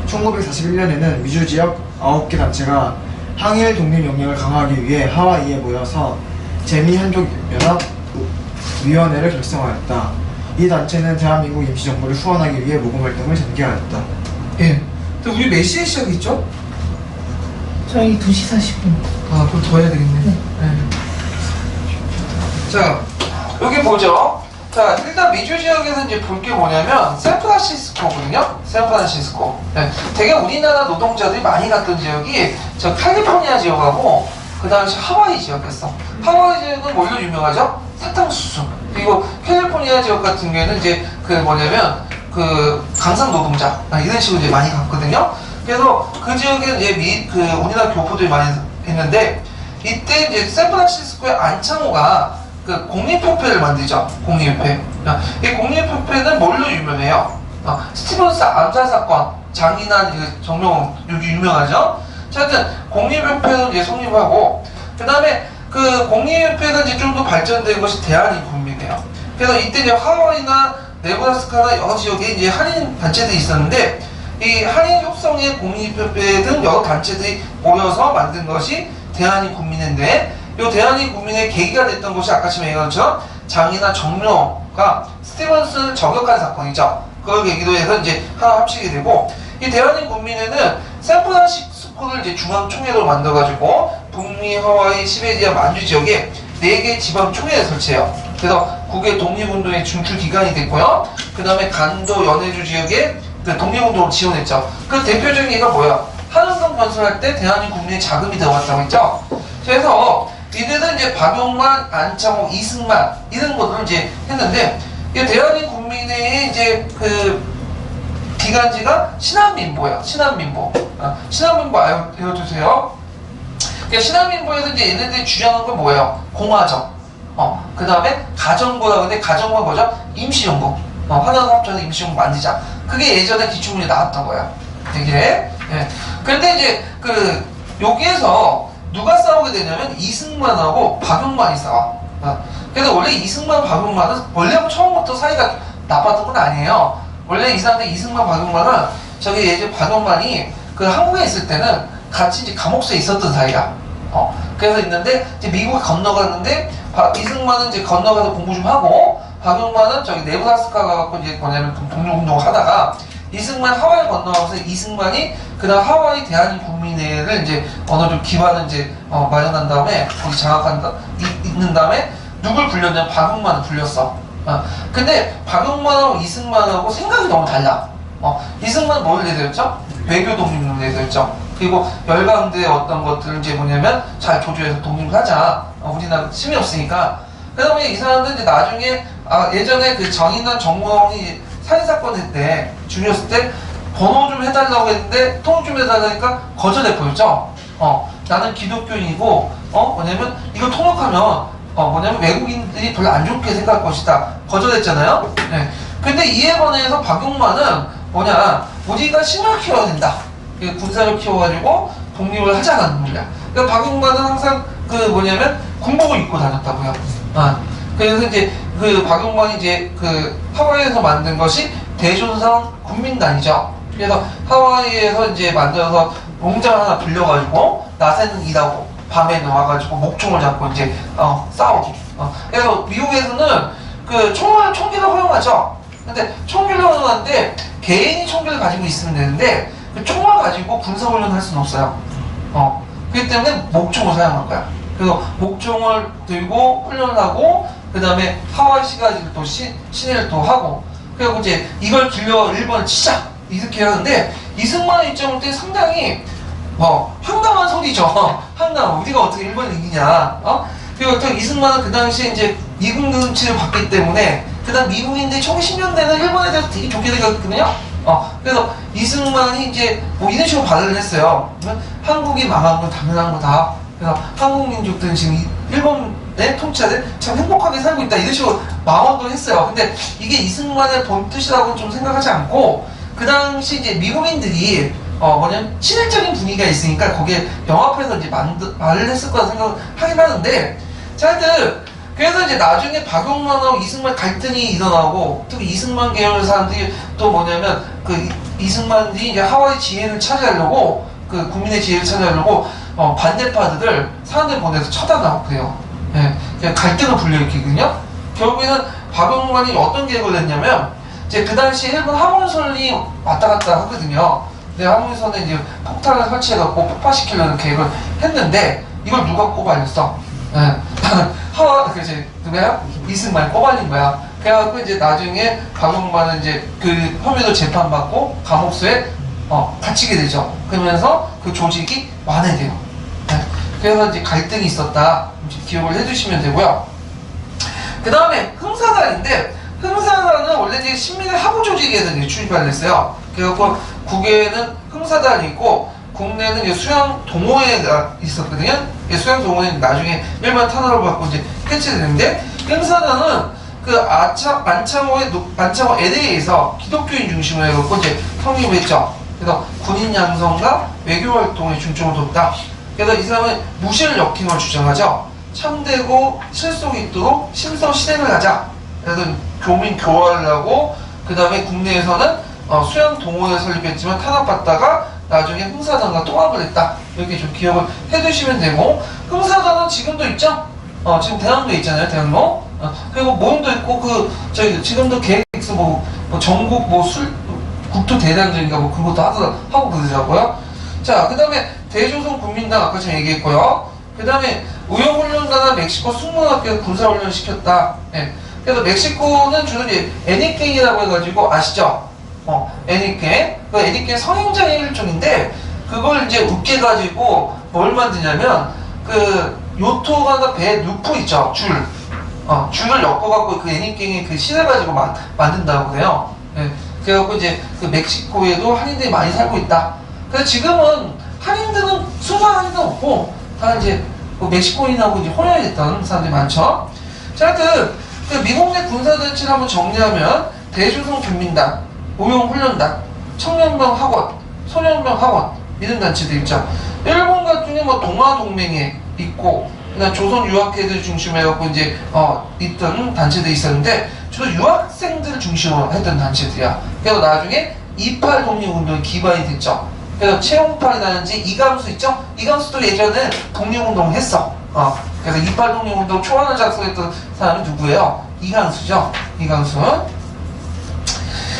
1941년에는 미주 지역 9개 단체가 항일 독립 역량을 강화하기 위해 하와이에 모여서 재미한족연합위원회를 결성하였다. 이 단체는 대한민국 임시정부를 후원하기 위해 모금활동을 전개하였다. 예. 근데 우리 몇 시에 시작했죠? 저희 2시 40분. 아, 그럼 더 해야 되겠네. 네. 자, 여기 보죠. 자, 일단 미주 지역에서 이제 볼 게 뭐냐면 샌프란시스코거든요. 샌프란시스코. 네. 되게 우리나라 노동자들이 많이 갔던 지역이 저 캘리포니아 지역하고 그 당시 하와이 지역이었어. 하와이 지역은 뭘로 유명하죠? 사탕수수. 그리고 캘리포니아 지역 같은 경우에는 이제 그 뭐냐면 그 강상 노동자 이런 식으로 이제 많이 갔거든요. 그래서 그 지역에 이제 우리나라 교포들이 많이 했는데 이때 이제 샌프란시스코의 안창호가 그 공립협회를 만들죠. 공립협회. 이 공립협회는 뭘로 유명해요? 스티븐스 암살 사건, 장인한 정명 여기 유명하죠. 자, 하여튼 공립협회는 이제 성립하고 그 다음에 그 공립협회가 이제 좀 더 발전된 것이 대한인국민이에요. 그래서 이때 이제 하와이나 네브라스카나 여러 지역에 이제 한인 단체들이 있었는데 이 한인 협성의 공립협회 등 여러 단체들이 모여서 만든 것이 대한인국민인데 이 대한민국민의 계기가 됐던 것이 아까 지금 얘기한 것처럼 장이나 정묘가 스티븐스를 저격한 사건이죠. 그걸 계기로 해서 이제 하나 합치게 되고 이 대한민국민회는 샌프란시스코를 이제 중앙총회로 만들어가지고 북미, 하와이, 시베리아, 만주 지역에 4개 지방총회를 설치해요. 그래서 국외 독립운동의 중추 기관이 됐고요. 그 다음에 간도, 연해주 지역에 그 독립운동을 지원했죠. 그 대표적인 예가 뭐야? 한원동 건설할 때 대한민국민의 자금이 들어갔다고 했죠. 그래서 이들은 이제 박용만, 안창호, 이승만 이런 것들을 이제 했는데 이 대한민국민의 이제 그 기간지가 신한민보예요. 신한민보. 신한민보 알려주세요. 그러니까 신한민보에서 이제 얘네들이 주장한 건 뭐예요? 공화정. 그 다음에 가정부라고 하는데 가정부가 뭐죠? 임시정부. 하나로 합쳐서 임시정부 만들자. 그게 예전에 기출문제 나왔던 거예요. 되게. 예. 근데 이제 여기에서 누가 싸우게 되냐면 이승만하고 박용만이 싸워. 그래서 원래 이승만, 박용만은 원래 처음부터 사이가 나빴던 건 아니에요. 원래 이상한데 이승만, 박용만은 저기 예전 박용만이 그 한국에 있을 때는 같이 이제 감옥소에 있었던 사이야. 그래서 있는데 이제 미국에 건너갔는데 이승만은 이제 건너가서 공부 좀 하고 박용만은 저기 네브라스카 가갖고 이제 뭐냐면 독립운동을 하다가 이승만 하와이 건너가서 이승만이 그다음 하와이 대한민국민회를 이제 어느 정도 기반을 이제 마련한 다음에 거기 있는 다음에 누굴 불렸냐면 박용만을 불렸어. 근데 박용만하고 이승만하고 생각이 너무 달라. 이승만 뭘 내세웠죠? 외교 독립을 내세웠죠. 그리고 열강대 어떤 것들을 이제 뭐냐면 잘 조조해서 독립을 하자. 우리나라 힘이 없으니까. 그다음에 이 사람들 이제 나중에 예전에 그 정인환 정몽이 살인사건 했때 죽였을 때 번호 좀 해달라고 했는데 통 좀 해달라니까 거절해버렸죠. 나는 기독교인이고 뭐냐면 이거 통역하면 뭐냐면 외국인들이 별로 안 좋게 생각할 것이다. 거절했잖아요. 네. 근데 이에 관해서 박용만은 뭐냐 우리가 신을 키워야 된다. 군사를 키워가지고 독립을 하자는 말이야. 그러니까 박용만은 항상 그 뭐냐면 군복을 입고 다녔다고요. 그래서 이제 그 박용만이 이제 그 하와이에서 만든 것이 대존성 군민단이죠. 그래서 하와이에서 이제 만들어서 농장 하나 불려가지고 낮에는 일하고 밤에는 와가지고 목총을 잡고 이제 싸우고. 그래서 미국에서는 그 총기를 허용하죠. 근데 총기를 허용하는데 개인이 총기를 가지고 있으면 되는데 그 총을 가지고 군사훈련을 할 수는 없어요. 그렇기 때문에 목총을 사용할 거야. 그래서 목총을 들고 훈련을 하고 그 다음에 하와이 시가지를 또 신해를 또 하고 그리고 이제 이걸 들려 일본을 치자 이렇게 하는데 이승만의 입장을 때 상당히 황당한 소리죠. 황당. 우리가 어떻게 일본을 이기냐. 그리고 또 이승만은 그 당시에 이제 미국 눈치를 봤기 때문에 그다음 미국인들이 1910년대는 일본에 대해서 되게 좋게 생각했거든요. 그래서 이승만이 이제 뭐 이런 식으로 발언을 했어요. 한국이 망한 건 당연한 거다. 그래서 한국 민족들은 지금 일본 내 통치하에 참 행복하게 살고 있다 이런 식으로 망언도 했어요. 근데 이게 이승만의 본 뜻이라고는 좀 생각하지 않고 그 당시 이제 미국인들이 뭐냐면 친일적인 분위기가 있으니까 거기에 병합해서 이제 말을 했을 거라 생각하긴 하는데 자 하여튼 그래서 이제 나중에 박용만하고 이승만 갈등이 일어나고 특히 이승만 계열 사람들이 또 뭐냐면 그 이승만이 이제 하와이 지혜를 차지하려고 그 국민의 지혜를 차지하려고 반대파들을 사람들 보내서 쳐다나고 그래요. 예, 갈등을 불러일으키거든요. 결국에는 박용만이 어떤 계획을 냈냐면 이제 그 당시 일본 하모니선이 왔다 갔다 하거든요. 근데 하모니선에 이제 폭탄을 설치해갖고 폭파시키려는 계획을 했는데 이걸 누가 꼬발렸어? 예. 그치 누구야? 이승만이 꼬발린 거야. 그래갖고 이제 나중에 박용만은 이제 그 혐의로 재판받고 감옥수에 갇히게 되죠. 그러면서 그 조직이 완화돼요. 네. 그래서 이제 갈등이 있었다. 기억을 해주시면 되고요. 그 다음에 흥사단인데 흥사단은 원래 이제 신민의 하부 조직에서 이제 출입을 했어요. 그래갖고 국외에는 흥사단이 있고 국내는 이제 수영 동호회가 있었거든요. 수영 동호회는 나중에 일반 탄압을 받고 이제 해체되는데 흥사단은 그 안창호 LA에서 기독교인 중심으로 해갖고 이제 성립을 했죠. 그래서 군인 양성과 외교 활동에 중점을 뒀다. 그래서 이 사람은 무실 역행을 주장하죠. 참되고 실속 있도록 심서 실행을 하자. 그래서 교민 교화를 하고 그 다음에 국내에서는 수영 동호회 설립했지만 탄압받다가 나중에 흥사단과 통합을 했다. 이렇게 좀 기억을 해두시면 되고 흥사단은 지금도 있죠. 지금 대학로에 있잖아요. 대학로. 그리고 모임도 있고 저희 지금도 계획서 뭐 전국 국토 대장정인가 뭐 그것도 하고 그러더라고요. 자, 그 다음에 대조선 국민당 아까 제가 얘기했고요. 그 다음에 의용훈련단은 멕시코 숙문학교에서 군사훈련 시켰다. 예. 그래서 멕시코는 주로 이제 애니깽이라고 해가지고 아시죠? 애니깽. 그 애니깽 성행자의 일종인데 그걸 이제 으깨가지고 뭘 만드냐면 그 요토가나 배 누프 있죠? 줄을 엮어갖고 그 애니깽의 그 실을 가지고 만든다고 그래요. 예. 그래갖고 이제 그 멕시코에도 한인들이 많이 살고 있다. 그래서 지금은 한인들은 순수 한인은 없고 다 이제 뭐 멕시코인하고 이제 혼혈이 됐던 사람들이 많죠. 자, 하여튼 그 미국 내 군사단체를 한번 정리하면 대조선 국민당, 의용훈련단, 청년병 학원, 소년병 학원 이런 단체들 있죠. 일본 같은 경우에 뭐 동아동맹에 있고 그다음 조선 유학회들 중심으로 해갖고 이제 있던 단체들이 있었는데 주로 유학생들을 중심으로 했던 단체들이야. 그래서 나중에 28 독립운동이 기반이 됐죠. 그래서 최홍팔이라든지 이강수 있죠? 이강수도 예전에 독립운동을 했어. 그래서 28 독립운동 초안을 작성했던 사람이 누구예요? 이강수죠. 이강수.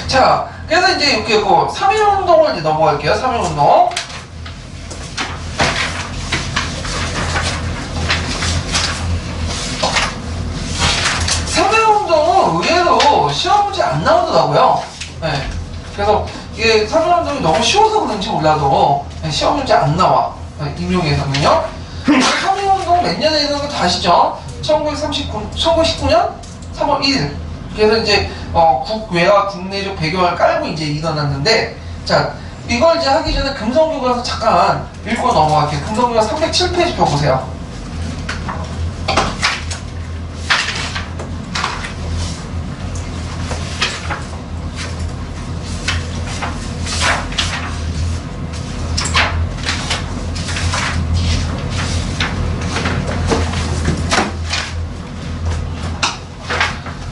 자, 그래서 이제 이렇게 3.1운동을 이제 넘어갈게요. 3.1운동. 3.1운동은 의외로 시험 문제 안 나오더라고요. 네. 그래서 이게 3.1운동이 너무 쉬워서 그런지 몰라도 시험 문제 안 나와. 임용에서는요. 3.1운동 몇 년에 있는 거 다 아시죠? 1919년 3월 1일. 그래서 이제 국외와 국내적 배경을 깔고 이제 일어났는데, 자, 이걸 이제 하기 전에 금성교과서 잠깐 읽고 넘어갈게요. 금성교과서 307페이지 펴보세요.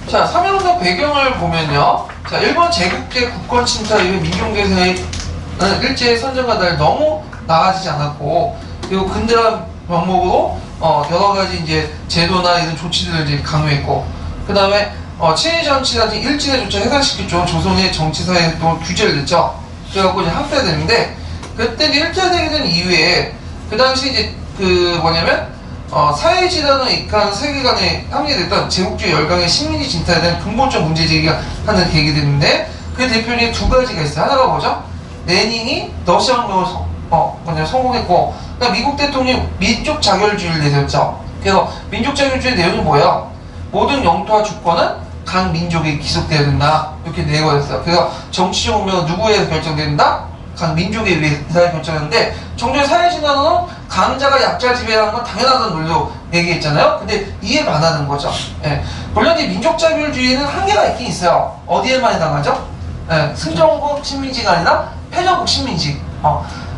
자, 3.1운동 배경을 보면요. 자, 일본 제국제 국권 침탈 이후 민중개세는 일제의 선전가들 너무 나아지지 않았고, 그리고 근대화 명목으로 여러 가지 이제 제도나 이런 조치들을 이제 강요했고, 그 다음에 친일 정치라든지 일진의 조치를 해산시켰죠. 조선의 정치사회 활동을 규제를 냈죠. 그래갖고 이제 합의되는데, 그때 이제 일제되게 된 이후에 그 당시 이제 사회질환을 이끌어가는 세계관에 함유됐던 제국주의 열강의 식민지 진탈에 대한 근본적 문제 제기가 하는 계기가 됐는데 그 대표적인 두 가지가 있어요. 하나가 뭐죠? 레닌이 러시아 혁명을 성공했고, 그러니까 미국 대통령이 민족 자결주의를 내세웠죠. 그래서 민족 자결주의 내용이 뭐예요? 모든 영토와 주권은 각 민족에 기속되어야 된다. 이렇게 내거였어요. 그래서 정치적 운명은 누구에 의해서 결정된다? 각 민족에 의해서 결정하는데 정조의 사회진화론은 강자가 약자 지배하는 건 당연하다는 논리로 얘기했잖아요. 근데 이에 반하는 거죠. 예. 물론 이 민족자율주의는 한계가 있긴 있어요. 어디에만 해당하죠? 예. 승전국 식민지가 아니라 패전국 식민지.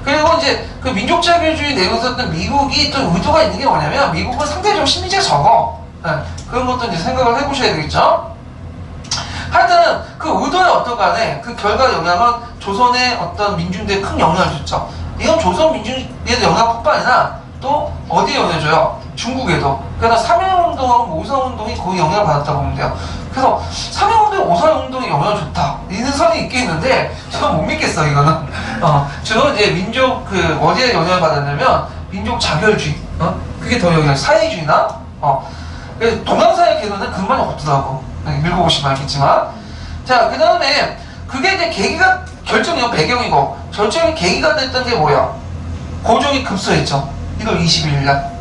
그리고 이제 그 민족자율주의 내용에서 어떤 미국이 또 의도가 있는 게 뭐냐면 미국은 상대적으로 식민지가 적어. 예. 그런 것도 이제 생각을 해보셔야 되겠죠. 하여튼 그 의도에 어떤 간에 그 결과 영향은 조선의 어떤 민중대에 큰 영향을 줬죠. 이건 조선 민중대에도 영향뿐만 아니라 또 어디에 영향을 줘요? 중국에도. 그러나 3.1운동하고 5.3운동이 거의 영향을 받았다고 보면 돼요. 그래서 3.1운동, 5.3운동이 영향을 줬다. 이런 설이 있겠는데 저는 못 믿겠어 이거는. 주로 이제 민족 그 어디에 영향을 받았냐면 민족 자결주의. 그게 더 영향을 사회주의나 동양사회 개론은 그만이 없더라고. 읽어보시면 알겠지만. 자, 그 다음에 그게 이제 계기가 결정적 배경이고 결정의 계기가 됐던 게 뭐야? 고종이 급서했죠. 1월 21일 날.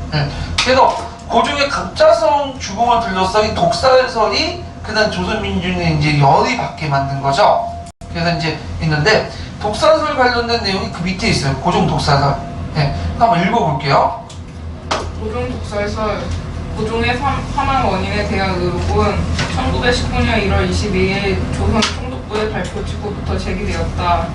그래서 고종의 갑작스러운 죽음을 둘러싸 이 독살설이 그다음 조선민중의 이제 열이 받게 만든 거죠. 그래서 이제 있는데 독살설 관련된 내용이 그 밑에 있어요. 고종 독살설. 한번 읽어볼게요. 고종 독살설. 고종의 사망 원인에 대한 의혹은 1919년 1월 22일 조선 총독부의 발표 직후부터 제기되었다.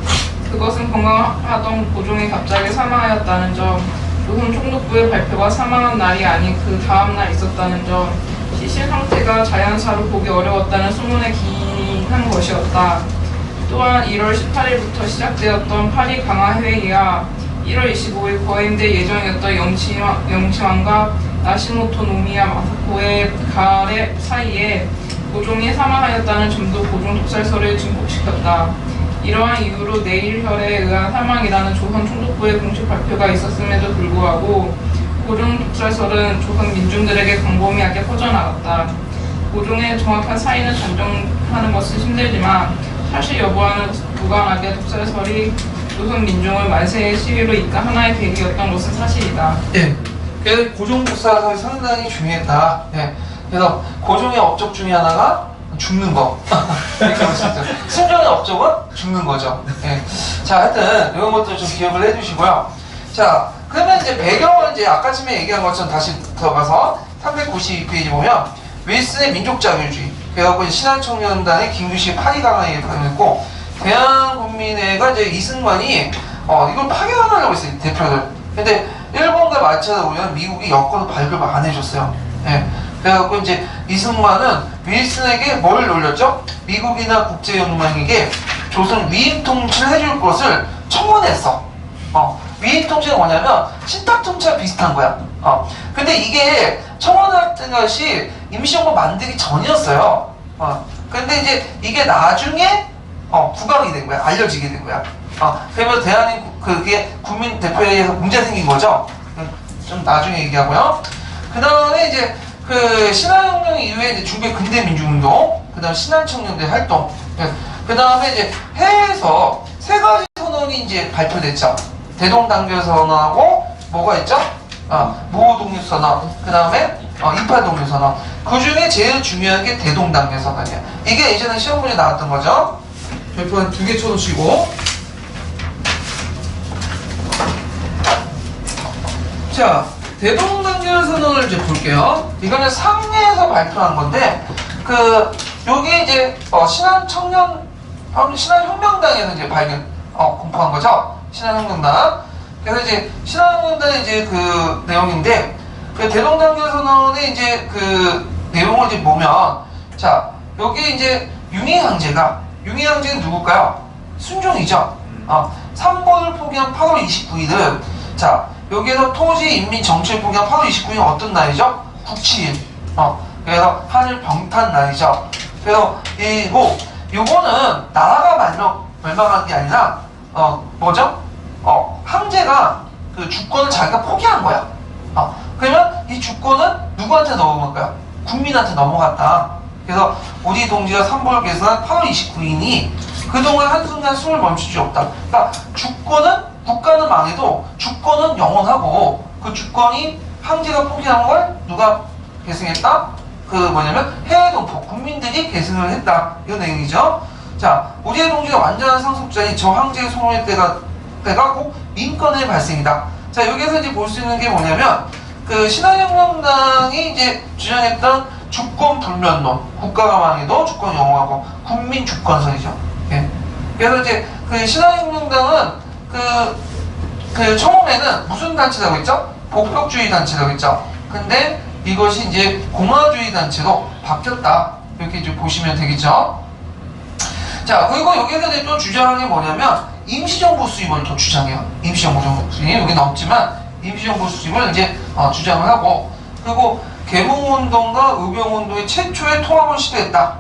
그것은 건강하던 고종이 갑자기 사망하였다는 점, 조선 총독부의 발표가 사망한 날이 아닌 그 다음날 있었다는 점, 시신 상태가 자연사로 보기 어려웠다는 소문에 기인한 것이었다. 또한 1월 18일부터 시작되었던 파리 강화 회의와 1월 25일 거행될 예정이었던 영치왕과 나시모토 노미야 마사코의 가을의 사이에 고종이 사망하였다는 점도 고종 독살설을 증폭시켰다. 이러한 이유로 내일혈에 의한 사망이라는 조선 총독부의 공식 발표가 있었음에도 불구하고 고종 독살설은 조선 민중들에게 광범위하게 퍼져나갔다. 고종의 정확한 사인을 단정하는 것은 힘들지만 사실 여부와는 무관하게 독살설이 조선 민중을 만세의 시위로 이끈 하나의 계기였던 것은 사실이다. 그래서 고종 독살설이 상당히 중요했다. 그래서 고종의 업적 중에 하나가 죽는 거. 이렇게 볼 수 있죠. 승전의 업적은 죽는 거죠. 자, 하여튼 이런 것도 좀 기억을 해주시고요. 자, 그러면 이제 배경은 이제 아까 전에 얘기한 것처럼 다시 들어가서 392페이지 보면 윌슨의 민족자율주의. 그래갖고 신한청년단의 김규식 파리강화에 발표했고 대한국민회가 이제 이승만이 이걸 파견하려고 했어요. 대표를. 근데 일본과 맞춰서 보면 미국이 여권을 발급을 안 해줬어요. 그래갖고 이제 이승만은 윌슨에게 뭘 놀렸죠? 미국이나 국제연맹에게 조선 위임 통치를 해줄 것을 청원했어. 위임 통치가 뭐냐면 신탁 통치와 비슷한 거야. 근데 이게 청원했던 것이 임시정부 만들기 전이었어요. 근데 이제 이게 나중에 부각이 된 거야. 알려지게 된 거야. 그러면 대한민국 그게 국민 대표회의에서 문제 생긴 거죠. 좀 나중에 얘기하고요. 그 다음에 이제 그 신한혁명 이후에 이제 중국의 근대민주운동, 그 다음 신한청년대 활동, 그 다음에 이제 해외에서 세 가지 선언이 이제 발표됐죠. 대동단결선언하고 뭐가 있죠? 무호독립선언, 그 다음에 이팔독립선언. 그 중에 제일 중요한 게 대동단결선언이에요. 이게 예전에 시험 문제 나왔던 거죠. 별표 한 2개 쳐놓으시고. 자, 대동단결선언을 이제 볼게요. 이거는 상해에서 발표한 건데, 요게 이제, 신한혁명당에서 이제 공포한 거죠. 신한혁명당. 그래서 이제, 신한혁명당의 이제 그 내용인데, 그 대동단결선언의 이제 그 내용을 이제 보면, 자, 여기 이제, 융의항제는 누굴까요? 순종이죠. 3번을 포기한 8월 29일은, 자, 여기에서 토지 인민 정치를 포기한 8월 29일은 어떤 날이죠? 국치일. 그래서 하늘 병탄 날이죠. 그래서 요거는 나라가 멸망한 게 아니라 뭐죠? 황제가 그 주권을 자기가 포기한 거야. 그러면 이 주권은 누구한테 넘어갈까요? 국민한테 넘어갔다. 그래서 우리 동지가 삼보를 개선한 8월 29일이 그동안 한순간 숨을 멈출 수 없다. 그러니까 국가는 망해도 주권은 영원하고 그 주권이 황제가 포기한 걸 누가 계승했다? 해외동포 국민들이 계승을 했다. 이런 내용이죠. 자, 우리의 동지가 완전한 상속자인 저 황제의 소명의 때가 꼭 민권의 발생이다. 자, 여기에서 이제 볼 수 있는 게 뭐냐면, 그 신한혁명당이 이제 주장했던 주권 불면론, 국가가 망해도 주권 영호하고 국민 주권선이죠. 예. 그래서 이제 그 신한혁명당은 그 청원에는 무슨 단체라고 했죠? 복덕주의 단체라고 했죠. 근데 이것이 이제 공화주의 단체로 바뀌었다. 이렇게 이제 보시면 되겠죠. 자, 그리고 여기에서 이제 또 주장하는 게 뭐냐면 임시정부 수립을 또 주장해요. 임시정부 수립 여기는 없지만 임시정부 수립을 이제 주장을 하고, 그리고 계몽운동과 의병운동의 최초의 통합을 시도했다.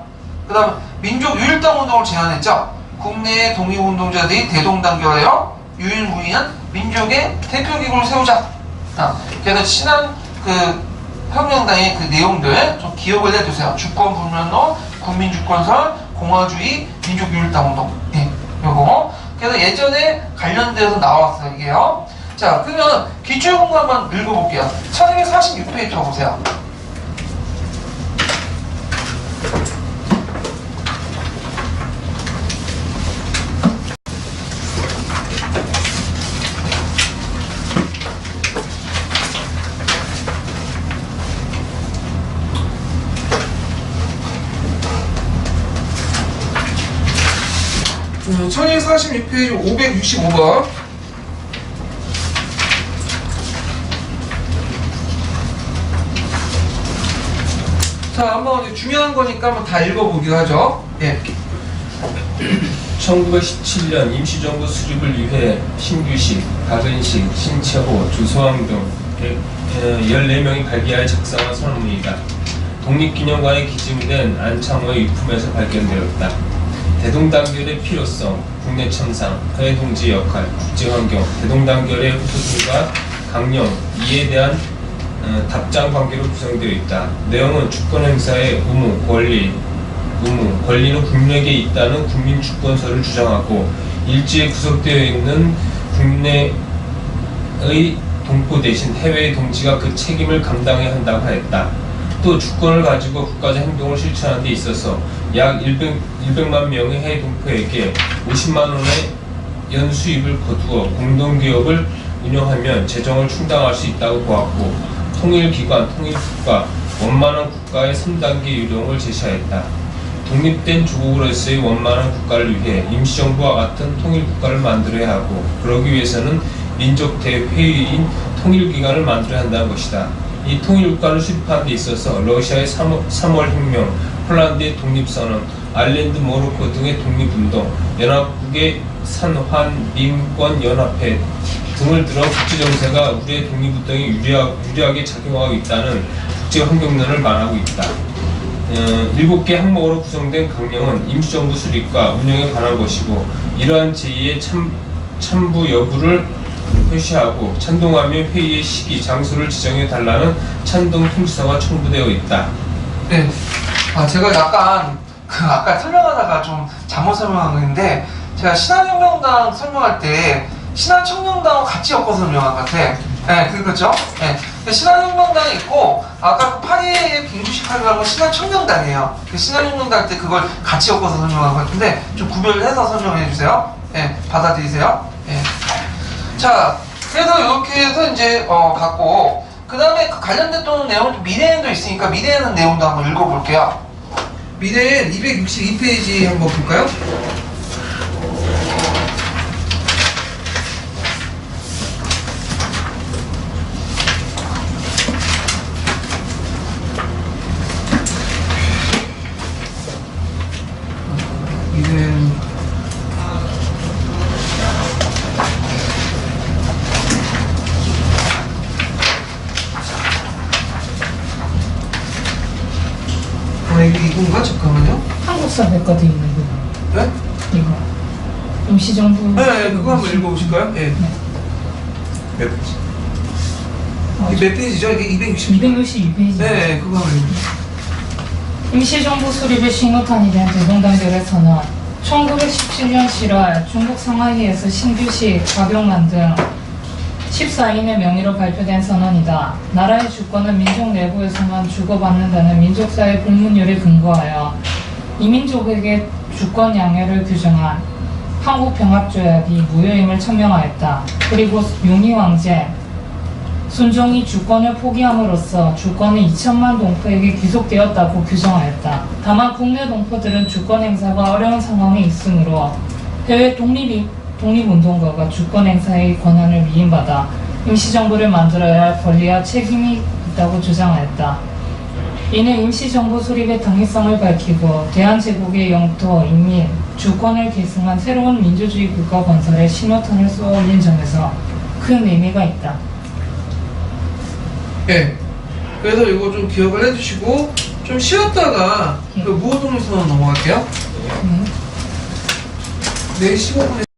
그 다음에 민족유일당운동을 제안했죠. 국내의 독립운동자들이 대동단결하여 유일무이한 민족의 대표기구를 세우자. 그래서 친한 그 혁명당의 그 내용들 좀 기억을 해두세요. 주권불면론, 국민주권설, 공화주의, 민족유일당운동. 예, 요거. 그래서 예전에 관련돼서 나왔어요, 이게요. 자, 그러면 기출문구 한번 읽어볼게요. 1246페이지 보세요. 네, 1246페이지 565번. 자, 한번 이제 중요한 거니까 한번 다 읽어보기로 하죠. 예. 1917년 임시정부 수립을 위해 신규식, 박은식, 신채호, 주소왕 등 14명이 발기하여 작성한 선언문이다. 독립기념관에 기증된 안창호의 유품에서 발견되었다. 대동단결의 필요성, 국내 참상, 해외 동지 역할, 국제환경, 대동단결의 후소들과 강령, 이에 대한 답장 관계로 구성되어 있다. 내용은 주권 행사의 의무, 권리는 국민에게 있다는 국민 주권서를 주장하고, 일지에 구속되어 있는 국내의 동포 대신 해외의 동지가 그 책임을 감당해야 한다고 하였다. 또 주권을 가지고 국가적 행동을 실천하는 데 있어서 약 100만 명의 해외 동포에게 50만 원의 연수입을 거두어 공동기업을 운영하면 재정을 충당할 수 있다고 보았고, 통일기관, 통일국가, 원만한 국가의 3단계 유령을 제시하였다. 독립된 조국으로서의 원만한 국가를 위해 임시정부와 같은 통일국가를 만들어야 하고, 그러기 위해서는 민족 대회의인 통일기관을 만들어야 한다는 것이다. 이 통일국가를 수립하는 데 있어서 러시아의 3월 혁명, 폴란드의 독립선언, 아일랜드, 모로코 등의 독립운동, 연합국의 산환민권연합회 등을 들어 국제정세가 우리의 독립운동에 유리하게 작용하고 있다는 국제환경론을 말하고 있다. 7개 항목으로 구성된 강령은 임시정부 수립과 운영에 관한 것이고, 이러한 제2의 참부 여부를 표시하고 찬동하며 회의의 시기, 장소를 지정해 달라는 찬동 통지서가 첨부되어 있다. 네. 제가 약간 아까 설명하다가 좀 잘못 설명한 건데, 제가 신한혁명당 설명할 때 신한청년당하고 같이 엮어서 설명한 것 같아. 네, 그렇죠? 네. 신한혁명당이 있고, 아까 파리의 빙주식하려는 건 신한청년당이에요. 신한혁명당 때 그걸 같이 엮어서 설명한 것 같은데, 좀 구별을 해서 설명해 주세요. 네, 받아들이세요. 네. 자, 그래서 이렇게 해서 이제 갖고, 그 다음에 그 관련된 또 내용은 미래엔도 있으니까 미래에는 내용도 한번 읽어볼게요. 미래엔 262페이지 한번 볼까요? 미래엔 이건가? 잠깐만요. 한국사 백과도 있는 거. 네? 이거. 임시정부. 네, 그거 한번 읽어보실까요? 네. 몇 페이지? 이게 몇 페이지죠? 이게 262페이지. 네, 그거 한번 읽어보세요. 임시정부 수립의 신호탄이 된 대동단결의 선언. 1917년 7월 중국 상하이에서 신규식, 박용만 등 14인의 명의로 발표된 선언이다. 나라의 주권은 민족 내부에서만 주고받는다는 민족사의 본문율에 근거하여 이민족에게 주권 양해를 규정한 한국병합조약이 무효임을 천명하였다. 그리고 용의왕제, 순종이 주권을 포기함으로써 주권은 2천만 동포에게 귀속되었다고 규정하였다. 다만 국내 동포들은 주권 행사가 어려운 상황에 있으므로 해외 독립운동가가 주권 행사의 권한을 위임받아 임시정부를 만들어야 할 권리와 책임이 있다고 주장하였다. 이는 임시정부 수립의 당위성을 밝히고 대한제국의 영토, 인민, 주권을 계승한 새로운 민주주의 국가 건설에 신호탄을 쏘아올린 점에서 큰 의미가 있다. 예. 그래서 이거 좀 기억을 해주시고 좀 쉬었다가 그 무호동립선언 넘어갈게요. 내일 15분에